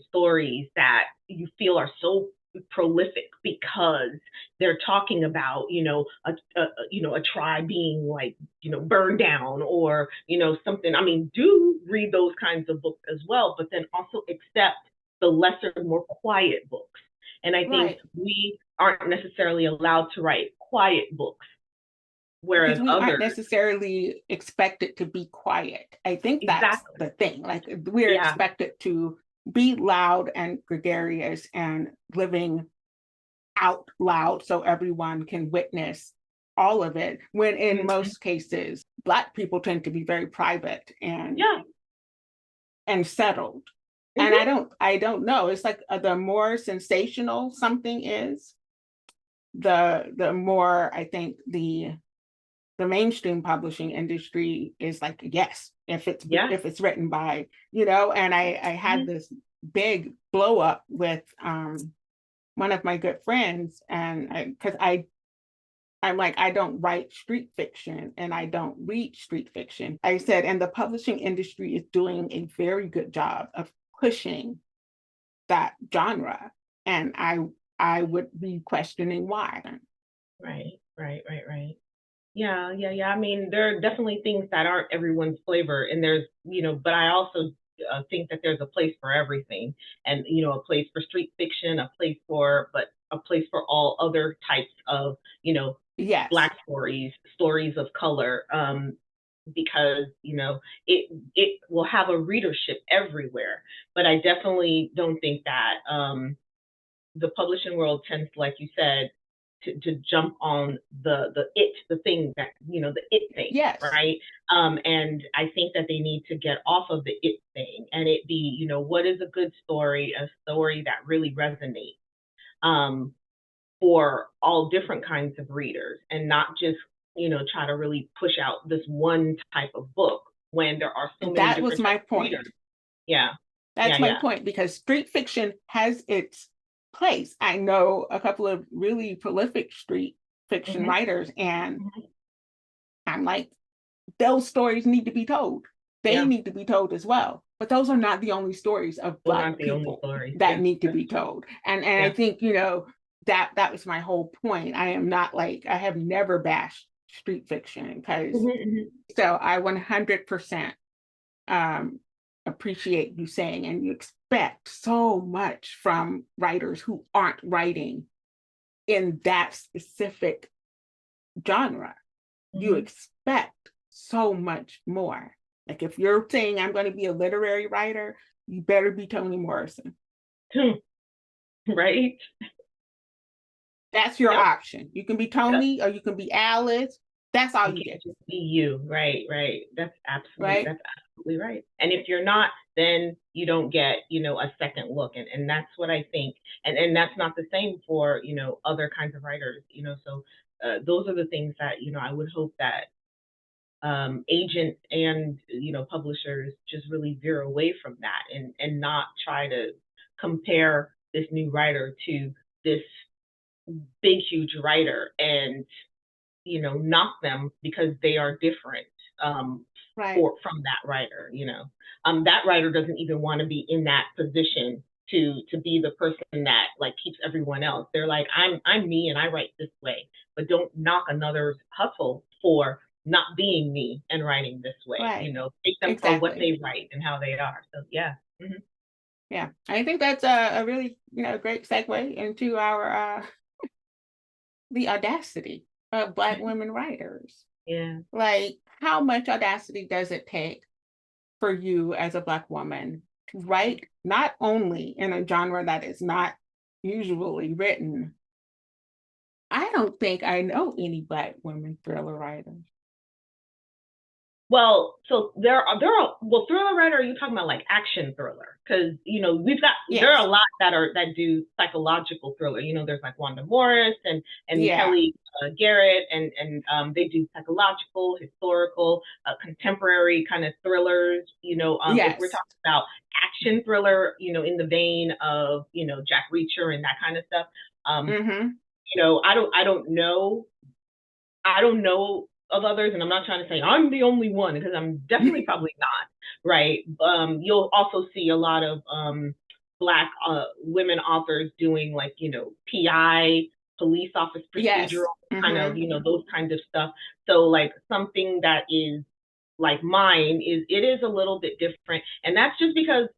stories that you feel are so prolific because they're talking about a tribe being like burned down or something. I mean, do read those kinds of books as well, but then also accept the lesser, more quiet books. And I think Right. we aren't necessarily allowed to write quiet books, Because whereas we aren't others. necessarily expected to be quiet. I think that's Exactly. the thing. Like we're Yeah. expected to be loud and gregarious and living out loud so everyone can witness all of it. When in Mhm. most cases, Black people tend to be very private Yeah. and settled. And Hmm. I don't know. It's like the more sensational something is, the more I think the mainstream publishing industry is like, yes, Yeah. if it's written by, and I had Mhm. this big blow up with one of my good friends, and because I'm like, I don't write street fiction and I don't read street fiction. I said, and the publishing industry is doing a very good job of pushing that genre. And I would be questioning why. Right. Right. Right. Right. Yeah, yeah, yeah. I mean, there are definitely things that aren't everyone's flavor, and but I also think that there's a place for everything, and a place for street fiction, but a place for all other types of, Yes, Black stories, stories of color, because it will have a readership everywhere. But I definitely don't think that the publishing world tends, like you said, to jump on the thing that the it thing, yes. right? And I think that they need to get off of the it thing, and it be what is a good story, a story that really resonates um, for all different kinds of readers, and not just try to really push out this one type of book when there are so And many that was different my types of readers. point. Yeah, yeah, That's my yeah. point because street fiction has its place. I know a couple of really prolific street fiction Hmm. writers, and Hmm. I'm like, those stories need to be told. They Yeah, need to be told as well. But those are not the only stories of those Black aren't the only people stories. that Yeah, need to that's be true. told. And I Yeah. think, that was my whole point. I am not like, I have never bashed street fiction because Mhm, mhm. so I 100% um, appreciate you saying, and you expect so much from writers who aren't writing in that specific genre. You Mhm. expect so much more. Like if you're saying I'm going to be a literary writer, you better be Toni Morrison. Right? That's your Yep. option. You can be Yep. Toni or you can be Alice. That's all You you can't get, just be you. Right, right. right? That's absolutely right. And if you're not, then you don't get, a second look. And that's what I think. And that's not the same for, other kinds of writers, so those are the things that, I would hope that agents and publishers just really veer away from that, and not try to compare this new writer to this big huge writer, and knock them because they are different um, Right. from that writer. That writer doesn't even want to be in that position to be the person that like keeps everyone else. They're like, I'm me and I write this way, but don't knock another's hustle for not being me and writing this way. Right. Take them for what Exactly. they write and how they are. So yeah. Hmm. Yeah. I think that's a really, great segue into our the audacity of Black women writers. Yeah. Like, how much audacity does it take for you as a Black woman to write not only in a genre that is not usually written? I don't think I know any Black women thriller writers. Well, so well, thriller writer, are you talking about like action thriller? Because there are a Yes. lot that do psychological thriller. There's like Wanda Morris and Yeah. Kelly Garrett, and they do psychological, historical, contemporary kind of thrillers. If we're Yes. talking about action thriller, in the vein of Jack Reacher and that kind of stuff. Um, Mm-hmm. I don't know of others, and I'm not trying to say I'm the only one because I'm definitely probably not, right? You'll also see a lot of Black women authors doing like, PI, police office Yes. procedural, kind of, Mm-hmm. those kinds of stuff. So like something that is like mine it is a little bit different, and that's just because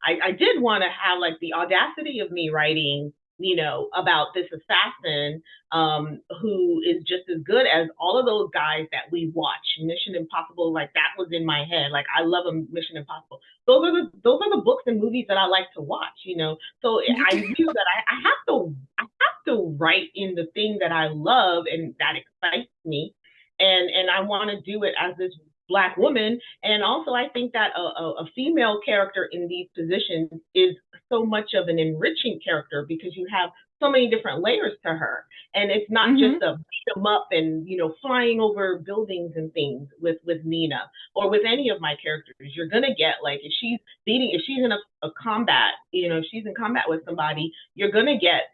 I did want to have like the audacity of me writing about this assassin, who is just as good as all of those guys that we watch. Mission Impossible, like that was in my head. Like I love a Mission Impossible. Those are the books and movies that I like to watch. So I knew that I have to write in the thing that I love and that excites me, and I want to do it as this Black woman. And also, I think that a female character in these positions is so much of an enriching character because you have so many different layers to her. And it's not just Mm-hmm. a beat 'em up and flying over buildings and things with Nina or with any of my characters. You're gonna get like if she's in a combat, if she's in combat with somebody, you're gonna get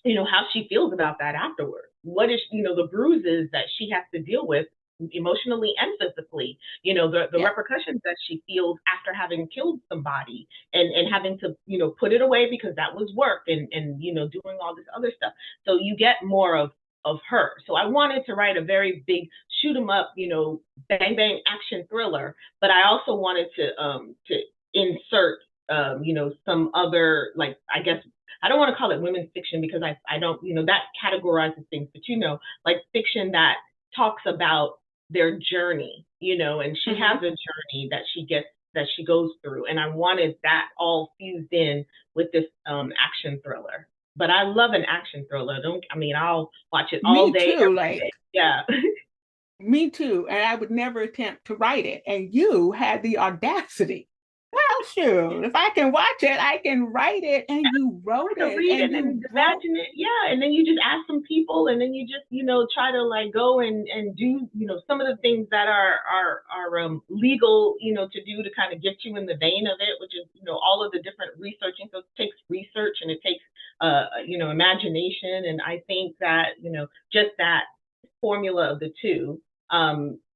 how she feels about that afterwards. What is the bruises that she has to deal with emotionally and physically, the Yeah. repercussions that she feels after having killed somebody and having to put it away because that was work and doing all this other stuff. So you get more of her. So I wanted to write a very big shoot 'em up, bang bang action thriller, but I also wanted to insert some other, like, I guess I don't want to call it women's fiction because I don't, that categorizes things, but like fiction that talks about their journey, and she has Mm-hmm. a journey that she goes through. And I wanted that all fused in with this action thriller. But I love an action thriller. Don't I mean I'll watch it all Me day, too. every day. Like, Yeah. me too. And I would never attempt to write it. And you had the audacity. Well, shoot, if I can watch it, I can write it. And you wrote To it. read And it you and wrote, imagine it. Yeah. And then you just ask some people and then you just, try to like go and do, some of the things that are legal, to do to kind of get you in the vein of it, which is, all of the different researching. So it takes research and it takes imagination. And I think that, just that formula of the two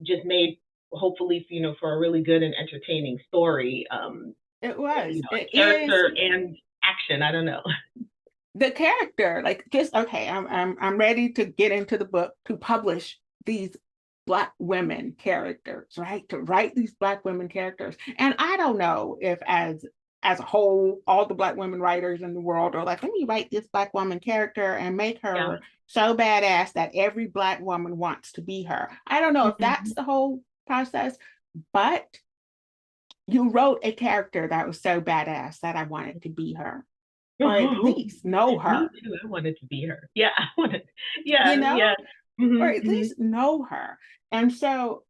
just made hopefully, for a really good and entertaining story, it was. It is character and action. I don't know. the character. Like, just okay, I'm ready to get into the book to publish these Black women characters, right? To write these Black women characters. And I don't know if as a whole, all the Black women writers in the world are like, let me write this Black woman character and make Yeah. her so badass that every Black woman wants to be her. I don't know if Mm-hmm. that's the whole process, but you wrote a character that was so badass that I wanted to be her, or at least know Me her, too. I wanted to be her. Yeah, I wanted. you Yeah, know, yeah. or Mm-hmm, at mm-hmm. least know her. And so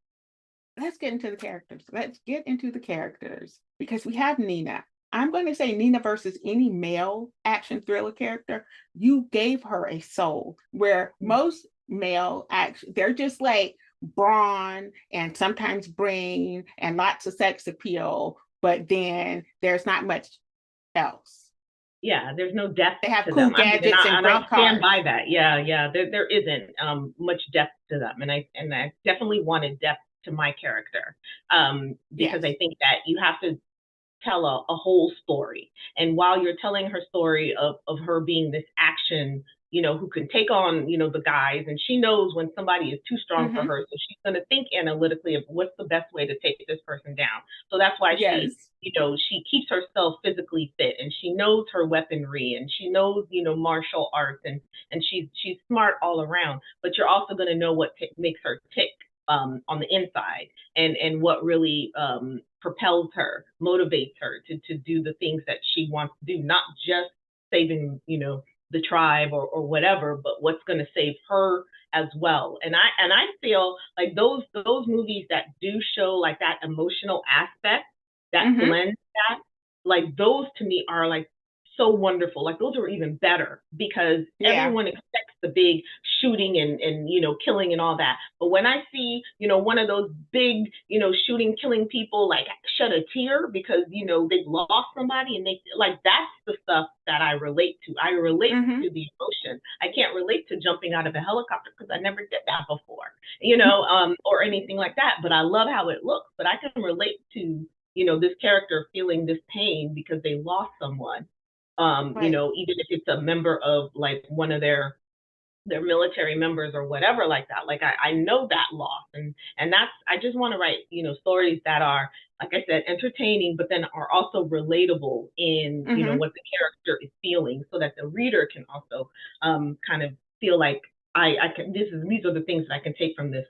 let's get into the characters. Let's get into the characters because we have Nina. I'm going to say Nina versus any male action thriller character. You gave her a soul where most male action, they're just like brawn and sometimes brain and lots of sex appeal, but then there's not much else. Yeah, there's no depth They have to cool them. I mean, and gadgets I and and I great stand cars. by that. Yeah, yeah. There isn't much depth to them, and I definitely wanted depth to my character, because Yes. I think that you have to tell a whole story. And while you're telling her story of her being this action, who can take on, the guys, and she knows when somebody is too strong for Mm-hmm. her. So she's going to think analytically of what's the best way to take this person down. So that's why Yes. she keeps herself physically fit and she knows her weaponry and she knows, martial arts and she's smart all around, but you're also going to know what makes her tick on the inside and what really propels her, motivates her to do the things that she wants to do, not just saving, the tribe or whatever, but what's going to save her as well. And I feel like those movies that do show like that emotional aspect that Mm-hmm. blends that, like those to me are like so wonderful. Like those are even better because Yeah. everyone expects the big shooting and killing and all that. But when I see, one of those big, shooting, killing people like shed a tear because, they lost somebody and they like that's the stuff that I relate to. I relate Mm-hmm. to the emotion. I can't relate to jumping out of a helicopter because I never did that before, or anything like that. But I love how it looks. But I can relate to, this character feeling this pain because they lost someone. Right. Even if it's a member of like one of their military members or whatever like that. Like I know that loss and that's I just want to write, stories that are, like I said, entertaining, but then are also relatable in, Mm-hmm. what the character is feeling so that the reader can also kind of feel like I can these are the things that I can take from this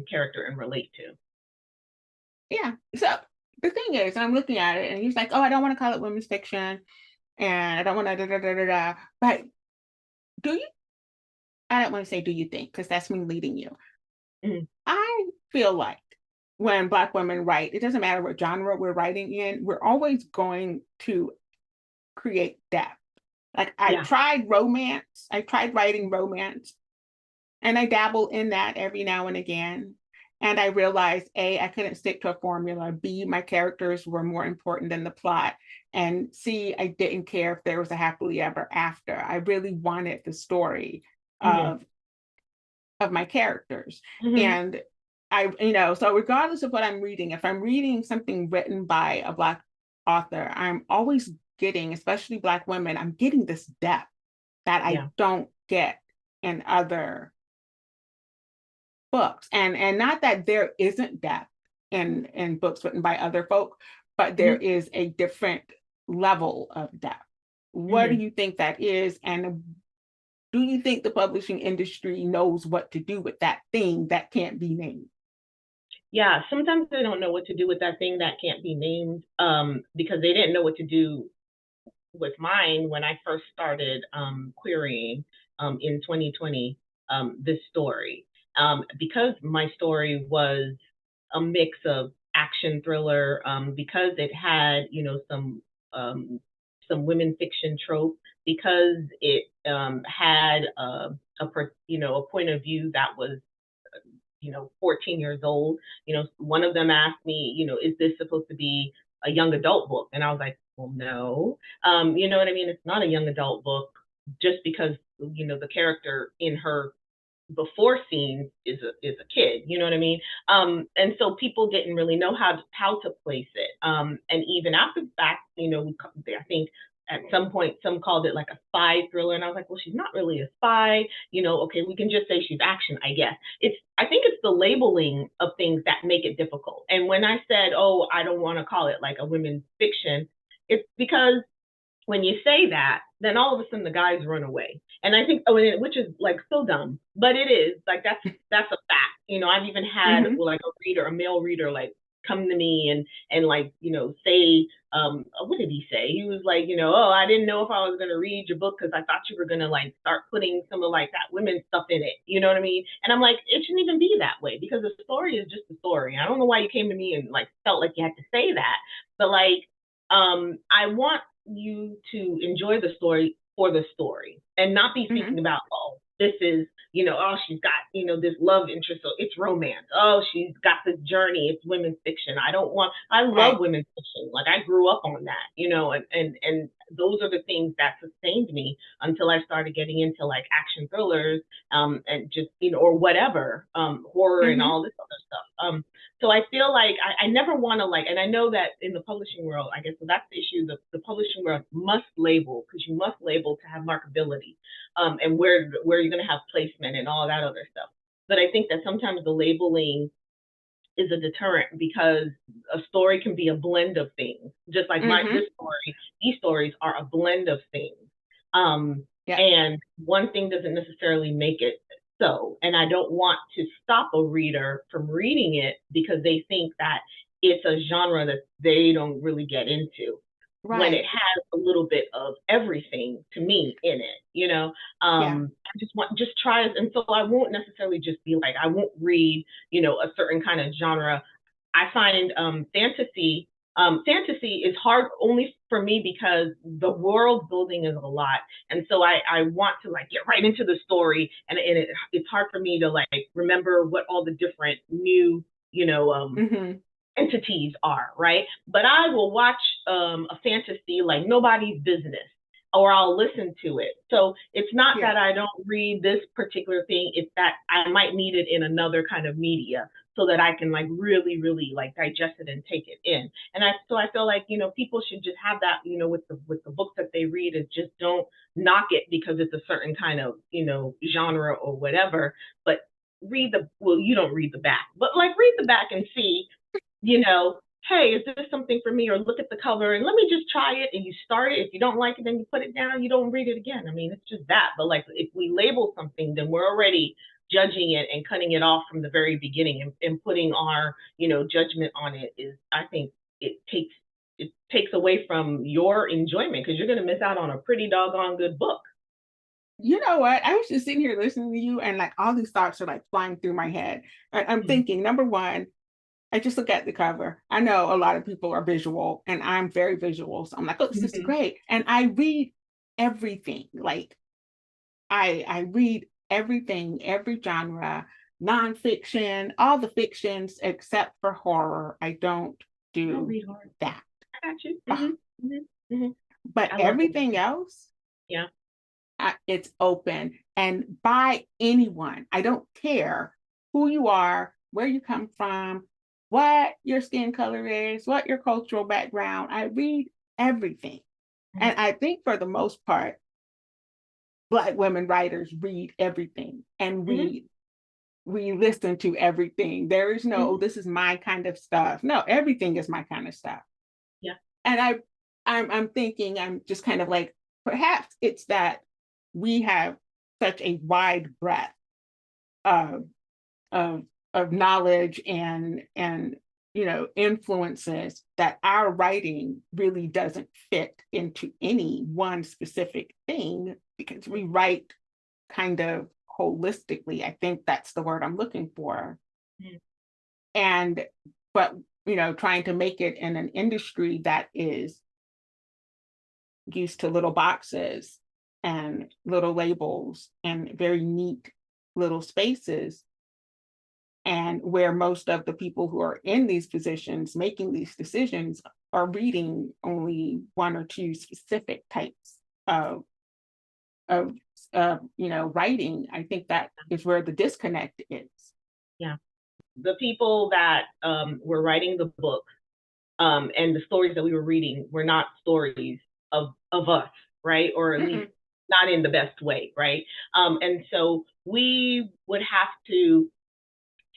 character and relate to. Yeah. So the thing is, I'm looking at it and he's like, oh, I don't want to call it women's fiction and I don't want to da da da da da. But do you, I don't want to say do you think, because that's me leading you. Mhm. I feel like when Black women write, it doesn't matter what genre we're writing in, we're always going to create depth. Like Yeah. I tried writing romance, and I dabble in that every now and again. And I realized A, I couldn't stick to a formula. B, my characters were more important than the plot. And C, I didn't care if there was a happily ever after. I really wanted the story Hmm. of my characters. Hmm. And so regardless of what I'm reading, if I'm reading something written by a Black author, I'm always getting, especially Black women, I'm getting this depth that I Yeah. don't get in other books. And not that there isn't depth in books written by other folk, but there Hmm. is a different level of depth. What do Hmm. you think that is? And do you think the publishing industry knows what to do with that thing that can't be named? Yeah, sometimes they don't know what to do with that thing that can't be named, because they didn't know what to do with mine when I first started querying in 2020 this story. Because my story was a mix of action thriller, because it had, um, women fiction trope, because it had a point of view that was 14 years old. One of them asked me, is this supposed to be a young adult book? And I was like, well, no. You know what I mean? It's not a young adult book just because, the character in her before scenes is a kid, you know what I mean? And so people didn't really know how to place it. And even after the fact, I think at some point some called it like a spy thriller, and I was like, well, she's not really a spy, okay, we can just say she's action, I guess. I think it's the labeling of things that make it difficult. And when I said, oh, I don't want to call it like a women's fiction, it's because when you say that, then all of a sudden the guys run away. And I think, which is like so dumb, but it is like that's a fact. I've even had Mm-hmm. like a male reader, like come to me and like say, what did he say? He was like, oh, I didn't know if I was gonna read your book because I thought you were gonna like start putting some of like that women's stuff in it. You know what I mean? And I'm like, it shouldn't even be that way because the story is just a story. I don't know why you came to me and like felt like you had to say that, but like I want you to enjoy the story for the story and not be Mm-hmm. thinking about, oh, this is, oh, she's got, this love interest. So it's romance. Oh, she's got this journey. It's women's fiction. I love Right. women's fiction. Like I grew up on that, and those are the things that sustained me until I started getting into like action thrillers, and just, or whatever, horror and Mm-hmm. all this other stuff. So I feel like I never want to like, and I know that in the publishing world, I guess so that's the issue. The publishing world must label because you must label to have marketability, and where you're going to have placement and all that other stuff. But I think that sometimes the labeling is a deterrent because a story can be a blend of things. Just like Mm-hmm. these stories are a blend of things. Um, Yeah. and one thing doesn't necessarily make it so. And I don't want to stop a reader from reading it because they think that it's a genre that they don't really get into. when Right. it has a little bit of everything to me in it, Yeah. I just try it. And so I won't necessarily just be like, I won't read, a certain kind of genre. I find fantasy is hard only for me because the world building is a lot. And so I want to like get right into the story, it's hard for me to like remember what all the different new, Hmm. entities are, right? But I will watch a fantasy like nobody's business, or I'll listen to it. So it's not Yeah. that I don't read this particular thing, it's that I might need it in another kind of media so that I can like really, really like digest it and take it in. And I feel like, people should just have that, with the books that they read, is just don't knock it because it's a certain kind of, genre or whatever, but you don't read the back, but like read the back and see, hey, is this something for me? Or look at the cover and let me just try it. And you start it. If you don't like it, then you put it down. You don't read it again. I mean, it's just that. But like, if we label something, then we're already judging it and cutting it off from the very beginning, and putting our, judgment on it is, I think it takes away from your enjoyment, because you're going to miss out on a pretty doggone good book. You know what? I was just sitting here listening to you, and like all these thoughts are like flying through my head. I'm Mm-hmm. thinking, number one, I just look at the cover. I know a lot of people are visual, and I'm very visual. So I'm like, oh, this is Mm-hmm. great. And I read everything. Like I read everything, every genre, nonfiction, all the fictions except for horror. I don't I don't do read hard. that. I got you. Ah, Mm-hmm. Mm-hmm. Mm-hmm. but I love horror. everything else, Yeah. it's open and by anyone. I don't care who you are, where you come from, what your skin color is, what your cultural background. I read everything. Mm-hmm. And I think for the most part, Black women writers read everything, and Mm-hmm. we listen to everything. There is no, oh, Mm-hmm. this is my kind of stuff. No, everything is my kind of stuff. Yeah. And I'm thinking, I'm just kind of like, perhaps it's that we have such a wide breadth of of of knowledge and influences, that our writing really doesn't fit into any one specific thing, because we write kind of holistically. I think that's the word I'm looking for. Mm-hmm. And but trying to make it in an industry that is used to little boxes and little labels and very neat little spaces, and where most of the people who are in these positions making these decisions are reading only one or two specific types of of writing. I think that is where the disconnect is. Yeah. The people that were writing the book, and the stories that we were reading were not stories of us, right? Or at least Mm-mm. not in the best way, right? And so we would have to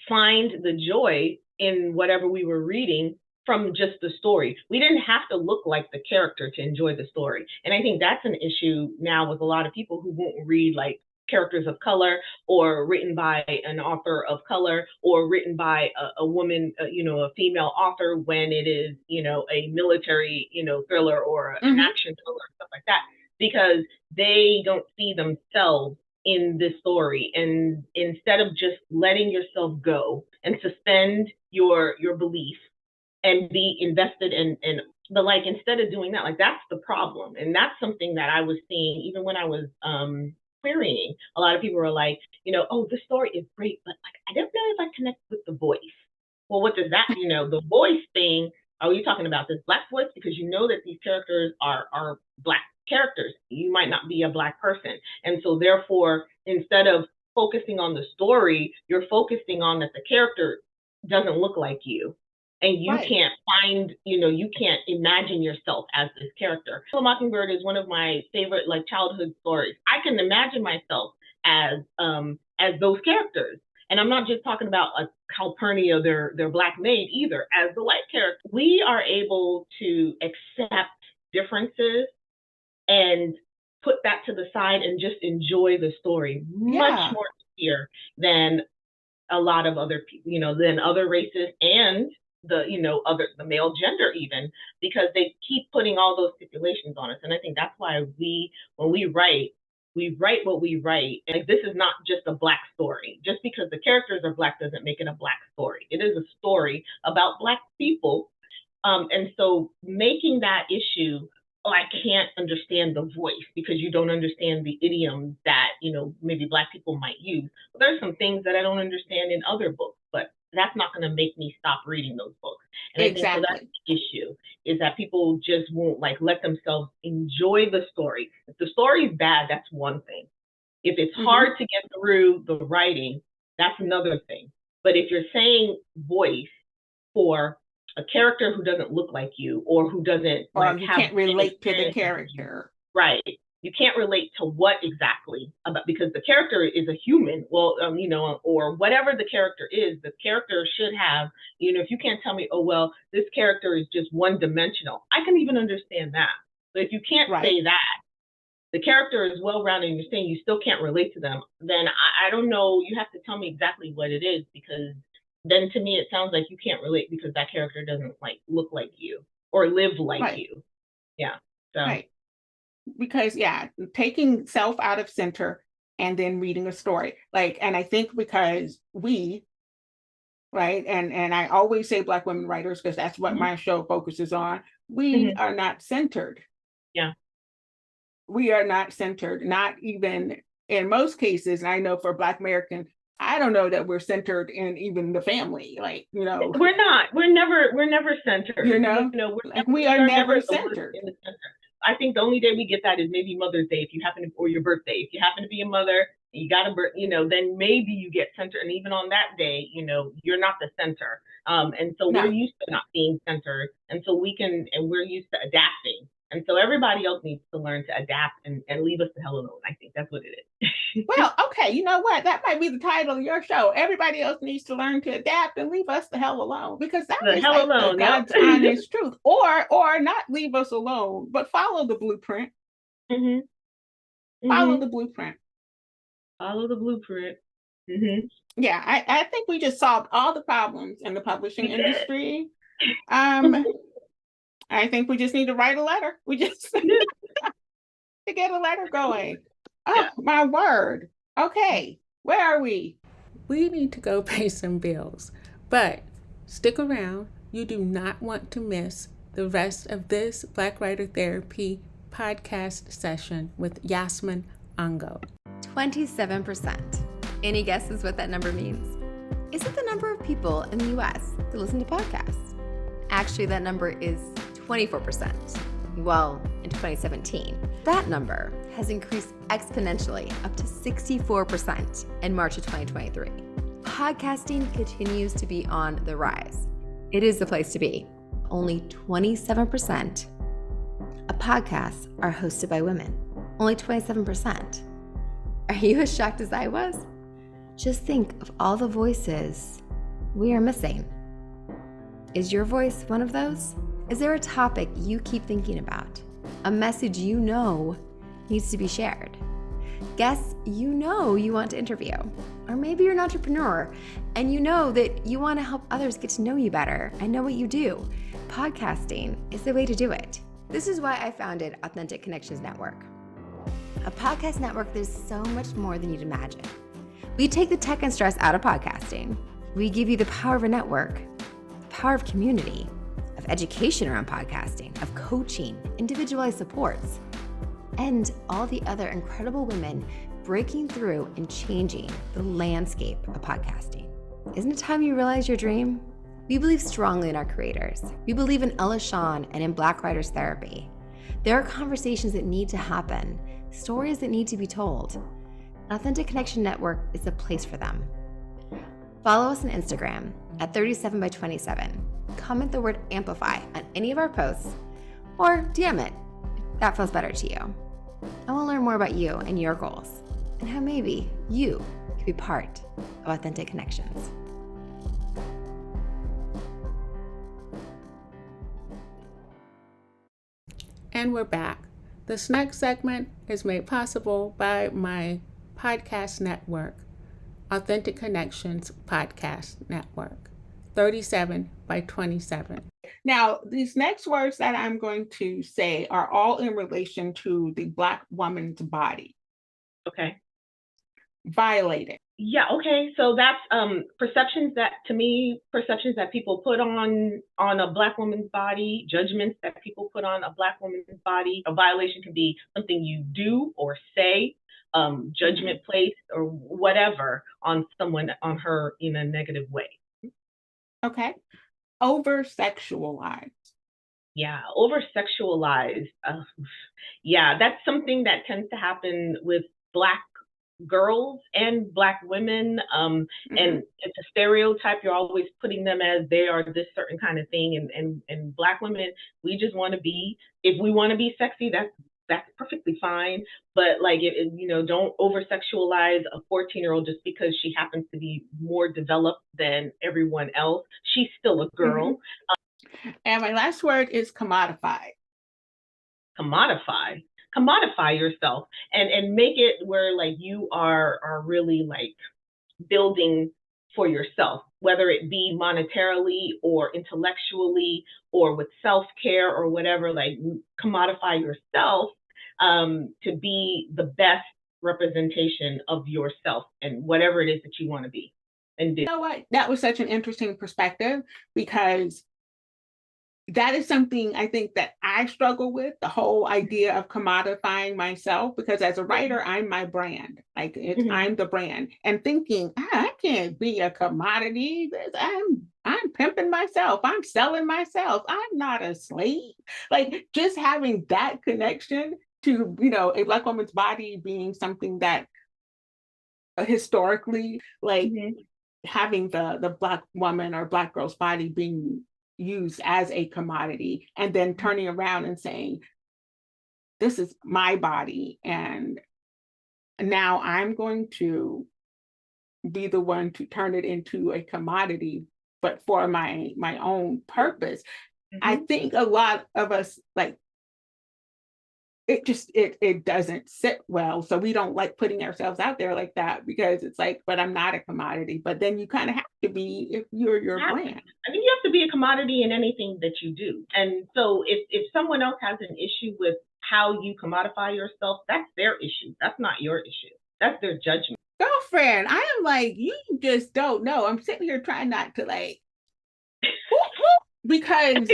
find the joy in whatever we were reading from just the story. We didn't have to look like the character to enjoy the story. And I think that's an issue now with a lot of people who won't read like characters of color, or written by an author of color, or written by a woman, a female author, when it is, a military, thriller, or an Mm-hmm. action thriller, stuff like that, because they don't see themselves in this story. And instead of just letting yourself go and suspend your belief and be invested in but like, instead of doing that, like, that's the problem. And that's something that I was seeing even when I was querying. A lot of people were like, oh, the story is great, but like, I don't know if I connect with the voice. Well, what does that, the voice thing, are you talking about this black voice? Because you know that these characters are black characters. You might not be a black person. And so therefore, instead of focusing on the story, you're focusing on that the character doesn't look like you. And you Right. can't find, you can't imagine yourself as this character. The Mockingbird is one of my favorite like childhood stories. I can imagine myself as those characters. And I'm not just talking about a Calpurnia, their black maid, either. As the white character, we are able to accept differences and put that to the side and just enjoy the story much Yeah. more easier than a lot of other people, than other races, and the male gender even, because they keep putting all those stipulations on us. And I think that's why when we write what we write. And this is not just a Black story. Just because the characters are Black doesn't make it a Black story. It is a story about Black people. And so making that issue, oh, I can't understand the voice because you don't understand the idioms that, maybe Black people might use. But there's some things that I don't understand in other books, but that's not going to make me stop reading those books. And I think so that's the issue, is that people just won't let themselves enjoy the story. If the story is bad, that's one thing. If it's hard to get through the writing, that's another thing. But if you're saying voice for a character who doesn't look like you, or who doesn't you can't relate to the character, right? You can't relate to what exactly about, because the character is a human. Well, or whatever the character is, the character should have. If you can't tell me, oh well, this character is just one dimensional, I can even understand that. But if you can't say that, the character is well-rounded and you're saying you still can't relate to them, then I don't know. You have to tell me exactly what it is, because then to me it sounds like you can't relate because that character doesn't look like you or live like you. Yeah. So. Right. Because taking self out of center and then reading a story. And I think because we, and I always say Black women writers because that's what my show focuses on, we are not centered. Yeah. We are not centered, not even in most cases. And I know for Black American, I don't know that we're centered in even the family. We're not. We're never centered. We are never centered. In the center. I think the only day we get that is maybe Mother's Day, or your birthday. If you happen to be a mother, and you got a birth, then maybe you get centered. And even on that day, you're not the center. And so we're used to not being centered, and so we're used to adapting. And so everybody else needs to learn to adapt and leave us the hell alone. I think that's what it is. Well, okay, you know what? That might be the title of your show. Everybody else needs to learn to adapt and leave us the hell alone, because that is the God's honest truth. Or not leave us alone, but follow the blueprint. Follow the blueprint. Follow the blueprint. Yeah, I think we just solved all the problems in the publishing industry. I think we just need to write a letter. We just to get a letter going. Oh, my word. Okay, where are we? We need to go pay some bills, but stick around. You do not want to miss the rest of this Black Writer Therapy podcast session with Yasmin Angoe. 27%. Any guesses what that number means? Is it the number of people in the US that listen to podcasts? Actually, that number is 24%. Well, in 2017, that number has increased exponentially up to 64% in March of 2023. Podcasting continues to be on the rise. It is the place to be. Only 27% of podcasts are hosted by women. Only 27%. Are you as shocked as I was? Just think of all the voices we are missing. Is your voice one of those? Is there a topic you keep thinking about? A message needs to be shared? Guests you want to interview? Or maybe you're an entrepreneur and that you want to help others get to know you better and know what you do. Podcasting is the way to do it. This is why I founded Authentic Connections Network. A podcast network that is so much more than you'd imagine. We take the tech and stress out of podcasting. We give you the power of a network, the power of community, of education around podcasting, of coaching, individualized supports, and all the other incredible women breaking through and changing the landscape of podcasting. Isn't it time you realize your dream? We believe strongly in our creators. We believe in Ella Shawn and in Black Writers Therapy. There are conversations that need to happen, stories that need to be told. Authentic Connection Network is the place for them. Follow us on Instagram at 37by27. Comment the word amplify on any of our posts, or DM it if that feels better to you. I want to learn more about you and your goals, and how maybe you could be part of Authentic Connections. And we're back. This next segment is made possible by my podcast network, Authentic Connections Podcast Network. 37 by 27. Now, these next words that I'm going to say are all in relation to the Black woman's body. Okay. Violated. Yeah, okay. So that's perceptions that people put on a Black woman's body, judgments that people put on a Black woman's body. A violation can be something you do or say, judgment placed or whatever on someone, on her, in a negative way. Okay. Over sexualized. Yeah, over sexualized. Yeah, that's something that tends to happen with Black girls and Black women. And it's a stereotype. You're always putting them as they are this certain kind of thing. And Black women, we just want to be, if we want to be sexy, that's perfectly fine. But like, don't over sexualize a 14-year-old just because she happens to be more developed than everyone else. She's still a girl. And my last word is commodify. Commodify yourself and make it where like you are really like building for yourself, whether it be monetarily or intellectually or with self-care or whatever. Like, commodify yourself to be the best representation of yourself and whatever it is that you want to be and do. You know what? That was such an interesting perspective, because that is something I think that I struggle with, the whole idea of commodifying myself, because as a writer, I'm my brand. Like, I'm the brand, and thinking, I can't be a commodity. I'm pimping myself. I'm selling myself. I'm not a slave. Like, just having that connection to, a Black woman's body being something that historically, like, having the Black woman or Black girl's body being used as a commodity, and then turning around and saying, this is my body, and now I'm going to be the one to turn it into a commodity, but for my own purpose. I think a lot of us, like, it doesn't sit well. So we don't like putting ourselves out there like that, because it's like, but I'm not a commodity. But then you kind of have to be if you're your brand. I think you have to be a commodity in anything that you do. And so if someone else has an issue with how you commodify yourself, that's their issue. That's not your issue. That's their judgment. Girlfriend, I am like, you just don't know. I'm sitting here trying not to like, because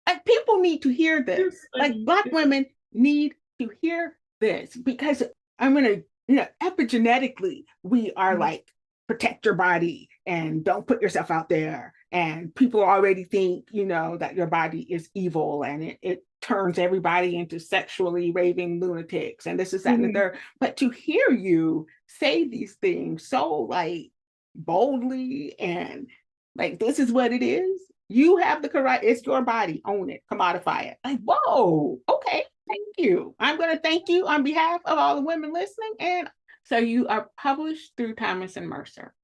like, people need to hear this. Like, Black women need to hear this, because I'm gonna, epigenetically, we are like, protect your body and don't put yourself out there. And people already think, that your body is evil, and it turns everybody into sexually raving lunatics, and this is that and the third. But to hear you say these things so like boldly, and like, this is what it is. You have the correct, it's your body, own it, commodify it. Like, whoa, okay, thank you. I'm going to thank you on behalf of all the women listening. And so you are published through Thomas and Mercer.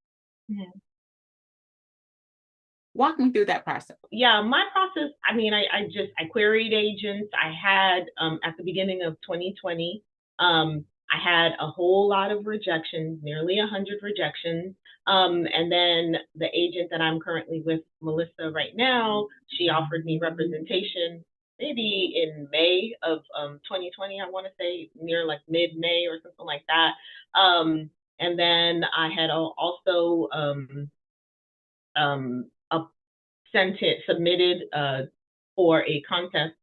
Walk me through that process. Yeah, my process, I mean, I queried agents. I had, at the beginning of 2020, I had a whole lot of rejections, nearly 100 rejections. And then the agent that I'm currently with, Melissa, right now, she offered me representation maybe in May of 2020, I want to say, near like mid-May or something like that. And then I had also submitted for a contest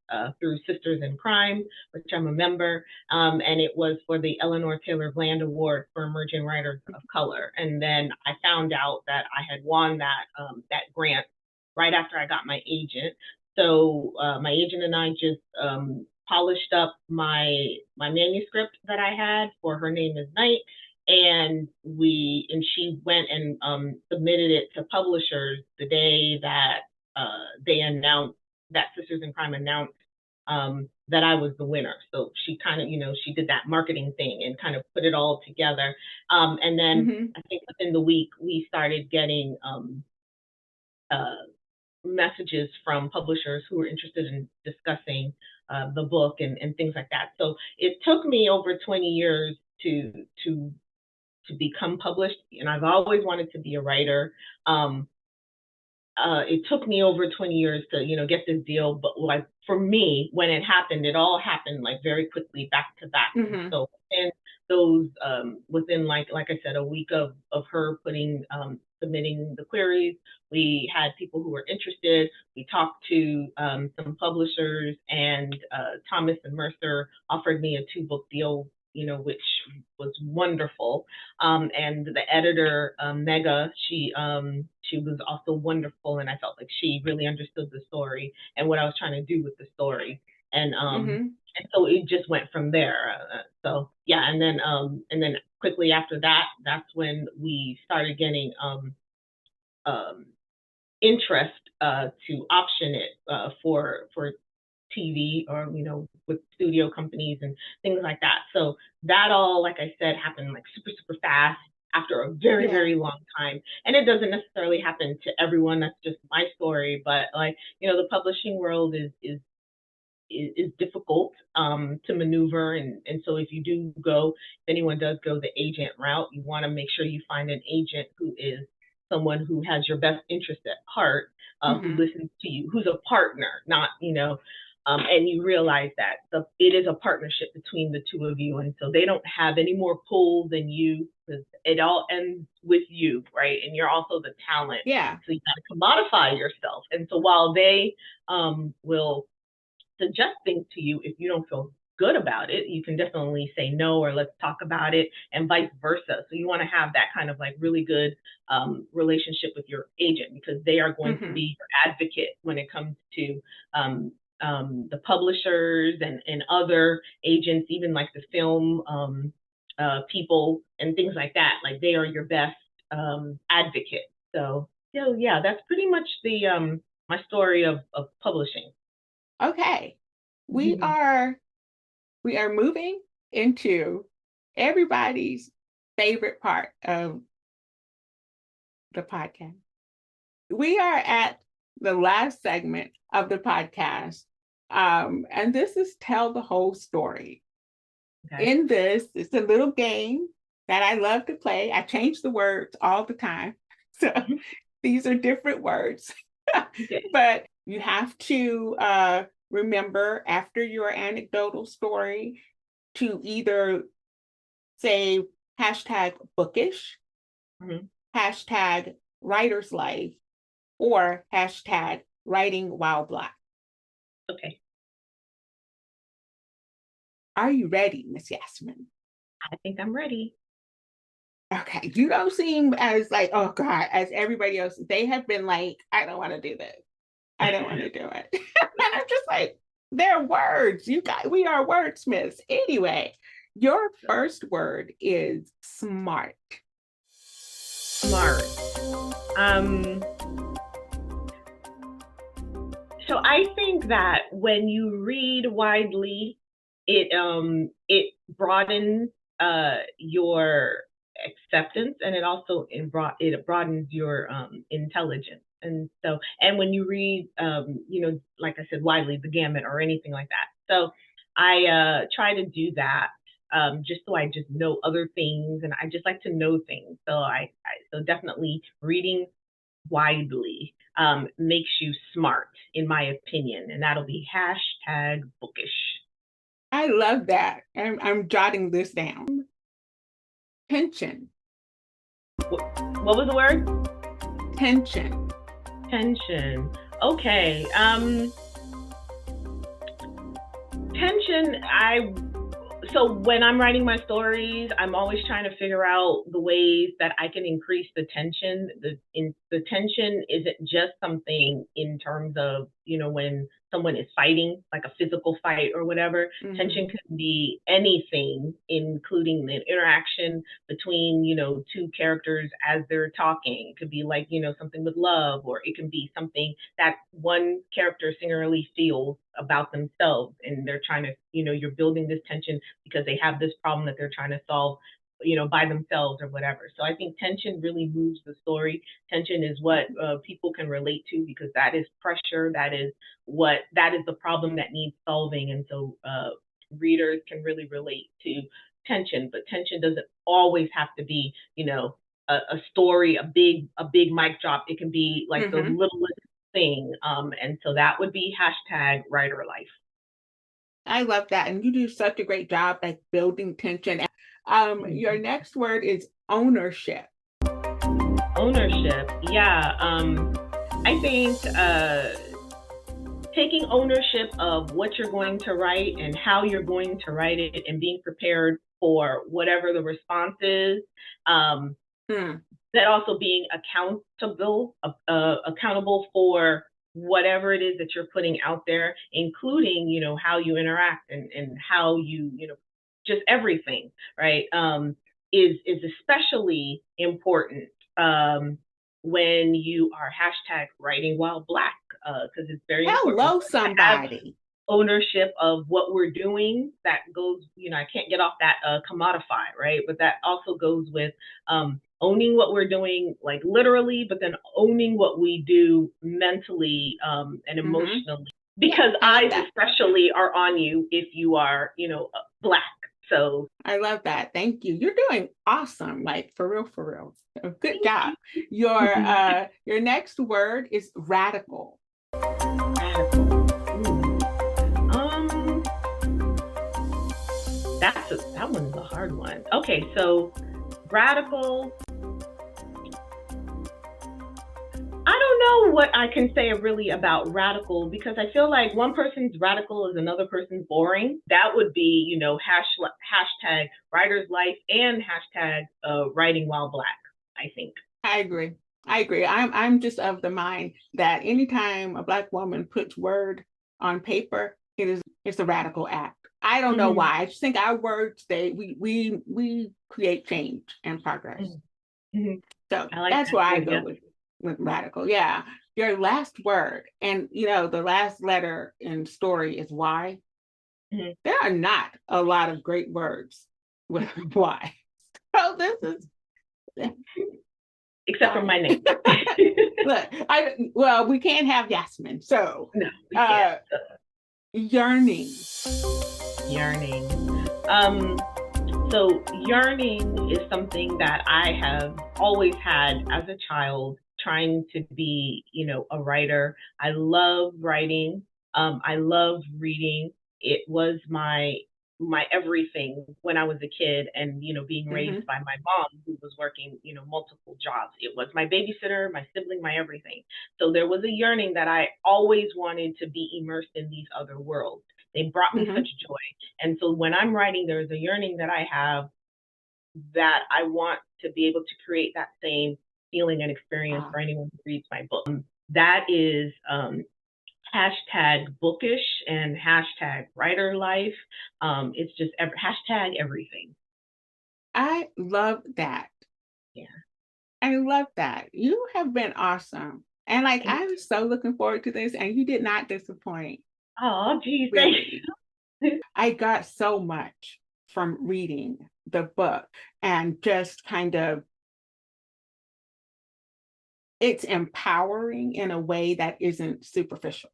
through Sisters in Crime, which I'm a member, and it was for the Eleanor Taylor Bland Award for Emerging Writers of Color. And then I found out that I had won that grant right after I got my agent. So my agent and I just polished up my manuscript that I had for Her Name is Night, and she went and submitted it to publishers the day that they announced, that Sisters in Crime announced that I was the winner. So she kind of, she did that marketing thing and kind of put it all together. And then I think within the week, we started getting messages from publishers who were interested in discussing the book and things like that. So it took me over 20 years to become published, and I've always wanted to be a writer. it took me over 20 years to, get this deal. But like for me, when it happened, it all happened like very quickly, back to back. Mm-hmm. So within those, within like I said, a week of her submitting the queries, we had people who were interested. We talked to some publishers, and Thomas and Mercer offered me a 2-book deal, which was wonderful. And the editor, Mega, she was also wonderful, and I felt like she really understood the story and what I was trying to do with the story. And and so it just went from there. So yeah, and then quickly after that, that's when we started getting interest to option it for TV, or with studio companies and things like that. So that all, like I said, happened like super super fast after a very Yeah. very long time. And it doesn't necessarily happen to everyone. That's just my story. But like the publishing world is difficult to maneuver, and so if you do go, if anyone does go the agent route, you want to make sure you find an agent who is someone who has your best interest at heart, who listens to you, who's a partner, not and you realize that it is a partnership between the two of you, and so they don't have any more pull than you, because it all ends with you, right? And you're also the talent. Yeah. So you got to commodify yourself. And so while they will suggest things to you, if you don't feel good about it, you can definitely say no, or let's talk about it, and vice versa. So you want to have that kind of like really good relationship with your agent, because they are going to be your advocate when it comes to the publishers and other agents, even like the film people and things like that. Like they are your best advocate. So yeah, that's pretty much the my story of publishing. Okay. We are moving into everybody's favorite part of the podcast. We are at the last segment of the podcast. And this is tell the whole story. Okay. In this, it's a little game that I love to play. I change the words all the time. So these are different words. Okay. But you have to remember, after your anecdotal story, to either say hashtag bookish, hashtag writer's life, or hashtag writing while Black. Okay. Are you ready, Miss Yasmin? I think I'm ready. Okay. You don't seem as like, oh God, as everybody else. They have been like, I don't want to do this. I don't want to do it. And I'm just like, they're words. We are wordsmiths. Anyway, your first word is smart. Smart. So I think that when you read widely, it broadens your acceptance, and it also it broadens your intelligence. And so, and when you read, like I said, widely, the gamut or anything like that. So I try to do that just so I just know other things, and I just like to know things. So so definitely reading widely makes you smart, in my opinion, and that'll be hashtag bookish. I love that. I'm jotting this down. Tension. What was the word? Tension. Tension. Okay. Tension, so when I'm writing my stories, I'm always trying to figure out the ways that I can increase the tension. The tension isn't just something in terms of, when someone is fighting, like a physical fight or whatever. Tension can be anything, including the interaction between, two characters as they're talking. It could be like, something with love, or it can be something that one character singularly feels about themselves, and they're trying to, you're building this tension because they have this problem that they're trying to solve, by themselves or whatever. So I think tension really moves the story. Tension is what people can relate to, because that is pressure. That is the problem that needs solving. And so readers can really relate to tension, but tension doesn't always have to be, a story, a big mic drop. It can be like the Mm-hmm. littlest thing. And so that would be hashtag writer life. I love that. And you do such a great job like building tension. Your next word is ownership. Ownership. Yeah. I think taking ownership of what you're going to write and how you're going to write it and being prepared for whatever the response is. That also being accountable for whatever it is that you're putting out there, including, how you interact and how you, just everything, right? Is especially important when you are hashtag writing while Black, because it's very important Hello, to have somebody. ownership of what we're doing. That goes, I can't get off that commodify, right? But that also goes with owning what we're doing, like literally, but then owning what we do mentally and emotionally. Because eyes especially are on you if you are, Black. So I love that. Thank you. You're doing awesome. Like for real, for real. So good job. Your next word is radical. Radical. That one is a hard one. Okay, so radical. I don't know what I can say really about radical, because I feel like one person's radical is another person's boring. That would be, hashtag writer's life and hashtag writing while Black, I think. I agree. I'm just of the mind that anytime a Black woman puts word on paper, it's a radical act. I don't know why. I just think our words, we create change and progress. So that's why I go with radical. Yeah. Your last word, and the last letter in story is Y. There are not a lot of great words with Y. So this is except for my name. Look, we can't have Yasmin. So no, we can't. Yearning. So yearning is something that I have always had as a child, trying to be, a writer. I love writing. I love reading. It was my everything when I was a kid, and being raised by my mom, who was working multiple jobs. It was my babysitter, my sibling, my everything. So there was a yearning that I always wanted to be immersed in these other worlds. They brought me such joy. And so when I'm writing, there's a yearning that I have that I want to be able to create that same feeling and experience for anyone who reads my book. That is hashtag bookish and hashtag writer life. It's just hashtag everything. I love that. Yeah. I love that. You have been awesome. And I was so looking forward to this, and you did not disappoint. Oh, geez, really. I got so much from reading the book, and just kind of, it's empowering in a way that isn't superficial.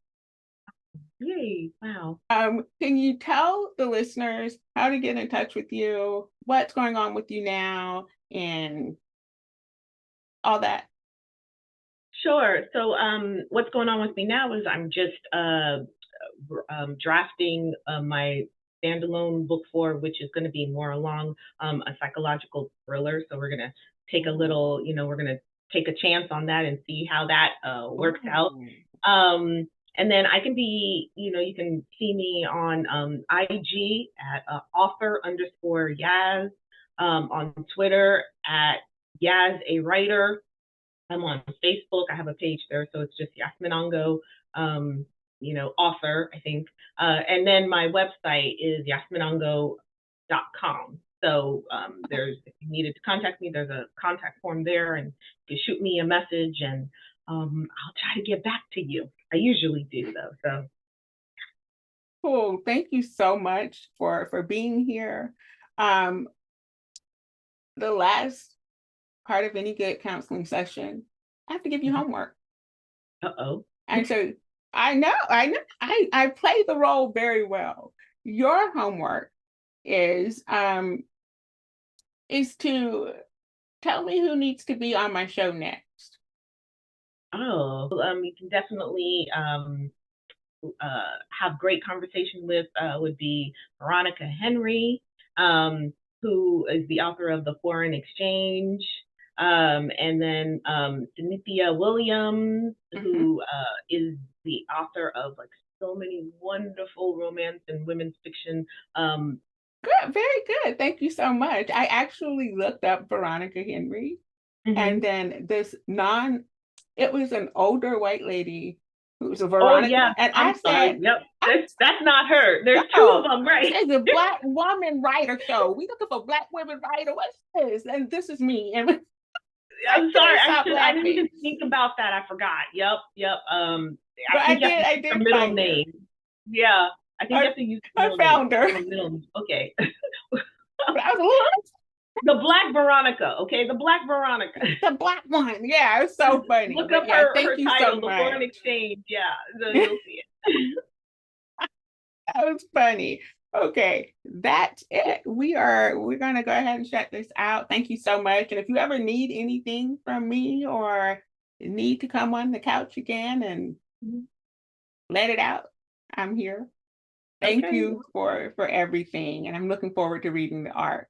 Yay, wow. Can you tell the listeners how to get in touch with you, what's going on with you now, and all that? Sure. So what's going on with me now is I'm just drafting my standalone book 4, which is going to be more along a psychological thriller. So we're going to take a little, we're going to take a chance on that and see how that works out. And then I can be, you can see me on IG at author_Yaz, on Twitter at Yaz a Writer. I'm on Facebook. I have a page there, so it's just Yasmin Angoe, author, I think. And then my website is yasminangoe.com. So if you needed to contact me, there's a contact form there, and you shoot me a message, and I'll try to get back to you. I usually do, though. So cool. Thank you so much for being here. The last part of any good counseling session, I have to give you homework. And so I play the role very well. Your homework is to tell me who needs to be on my show next. Oh, you can definitely have great conversation with would be Veronica Henry, who is the author of The Foreign Exchange, and then Ananiya Williams, who is the author of like so many wonderful romance and women's fiction. Good, very good. Thank you so much. I actually looked up Veronica Henry, and then it was an older white lady who was a Veronica. Oh yeah, and I'm sorry. Yep, that's not her. There's two of them, right? It's a Black woman writer show. We looking for Black women writer. What's this? And this is me. And I'm sorry. I didn't even think about that. I forgot. Yep. I did a middle name. Yeah, I think you have to use I found her. Okay. But I was a little. The Black Veronica, okay? The Black Veronica. The Black one. Yeah, it's so funny. Look up her title, The Foreign Exchange. Yeah, so you'll see it. That was funny. Okay, that's it. We're gonna go ahead and shut this out. Thank you so much. And if you ever need anything from me or need to come on the couch again and let it out, I'm here. Thank you for everything. And I'm looking forward to reading the arc.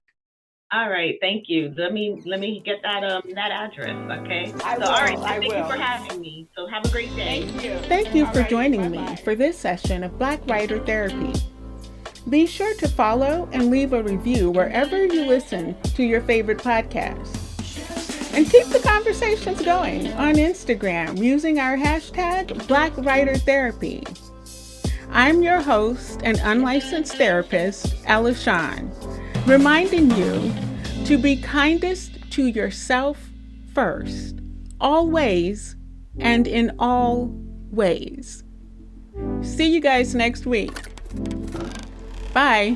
All right, thank you. Let me get that address, okay? All right, thank you for having me. So have a great day. Thank you. Thank you for joining me for this session of Black Writer Therapy. Be sure to follow and leave a review wherever you listen to your favorite podcasts. And keep the conversations going on Instagram using our hashtag Black Writer Therapy. I'm your host and unlicensed therapist, Ella Shawn, reminding you to be kindest to yourself first, always and in all ways. See you guys next week. Bye.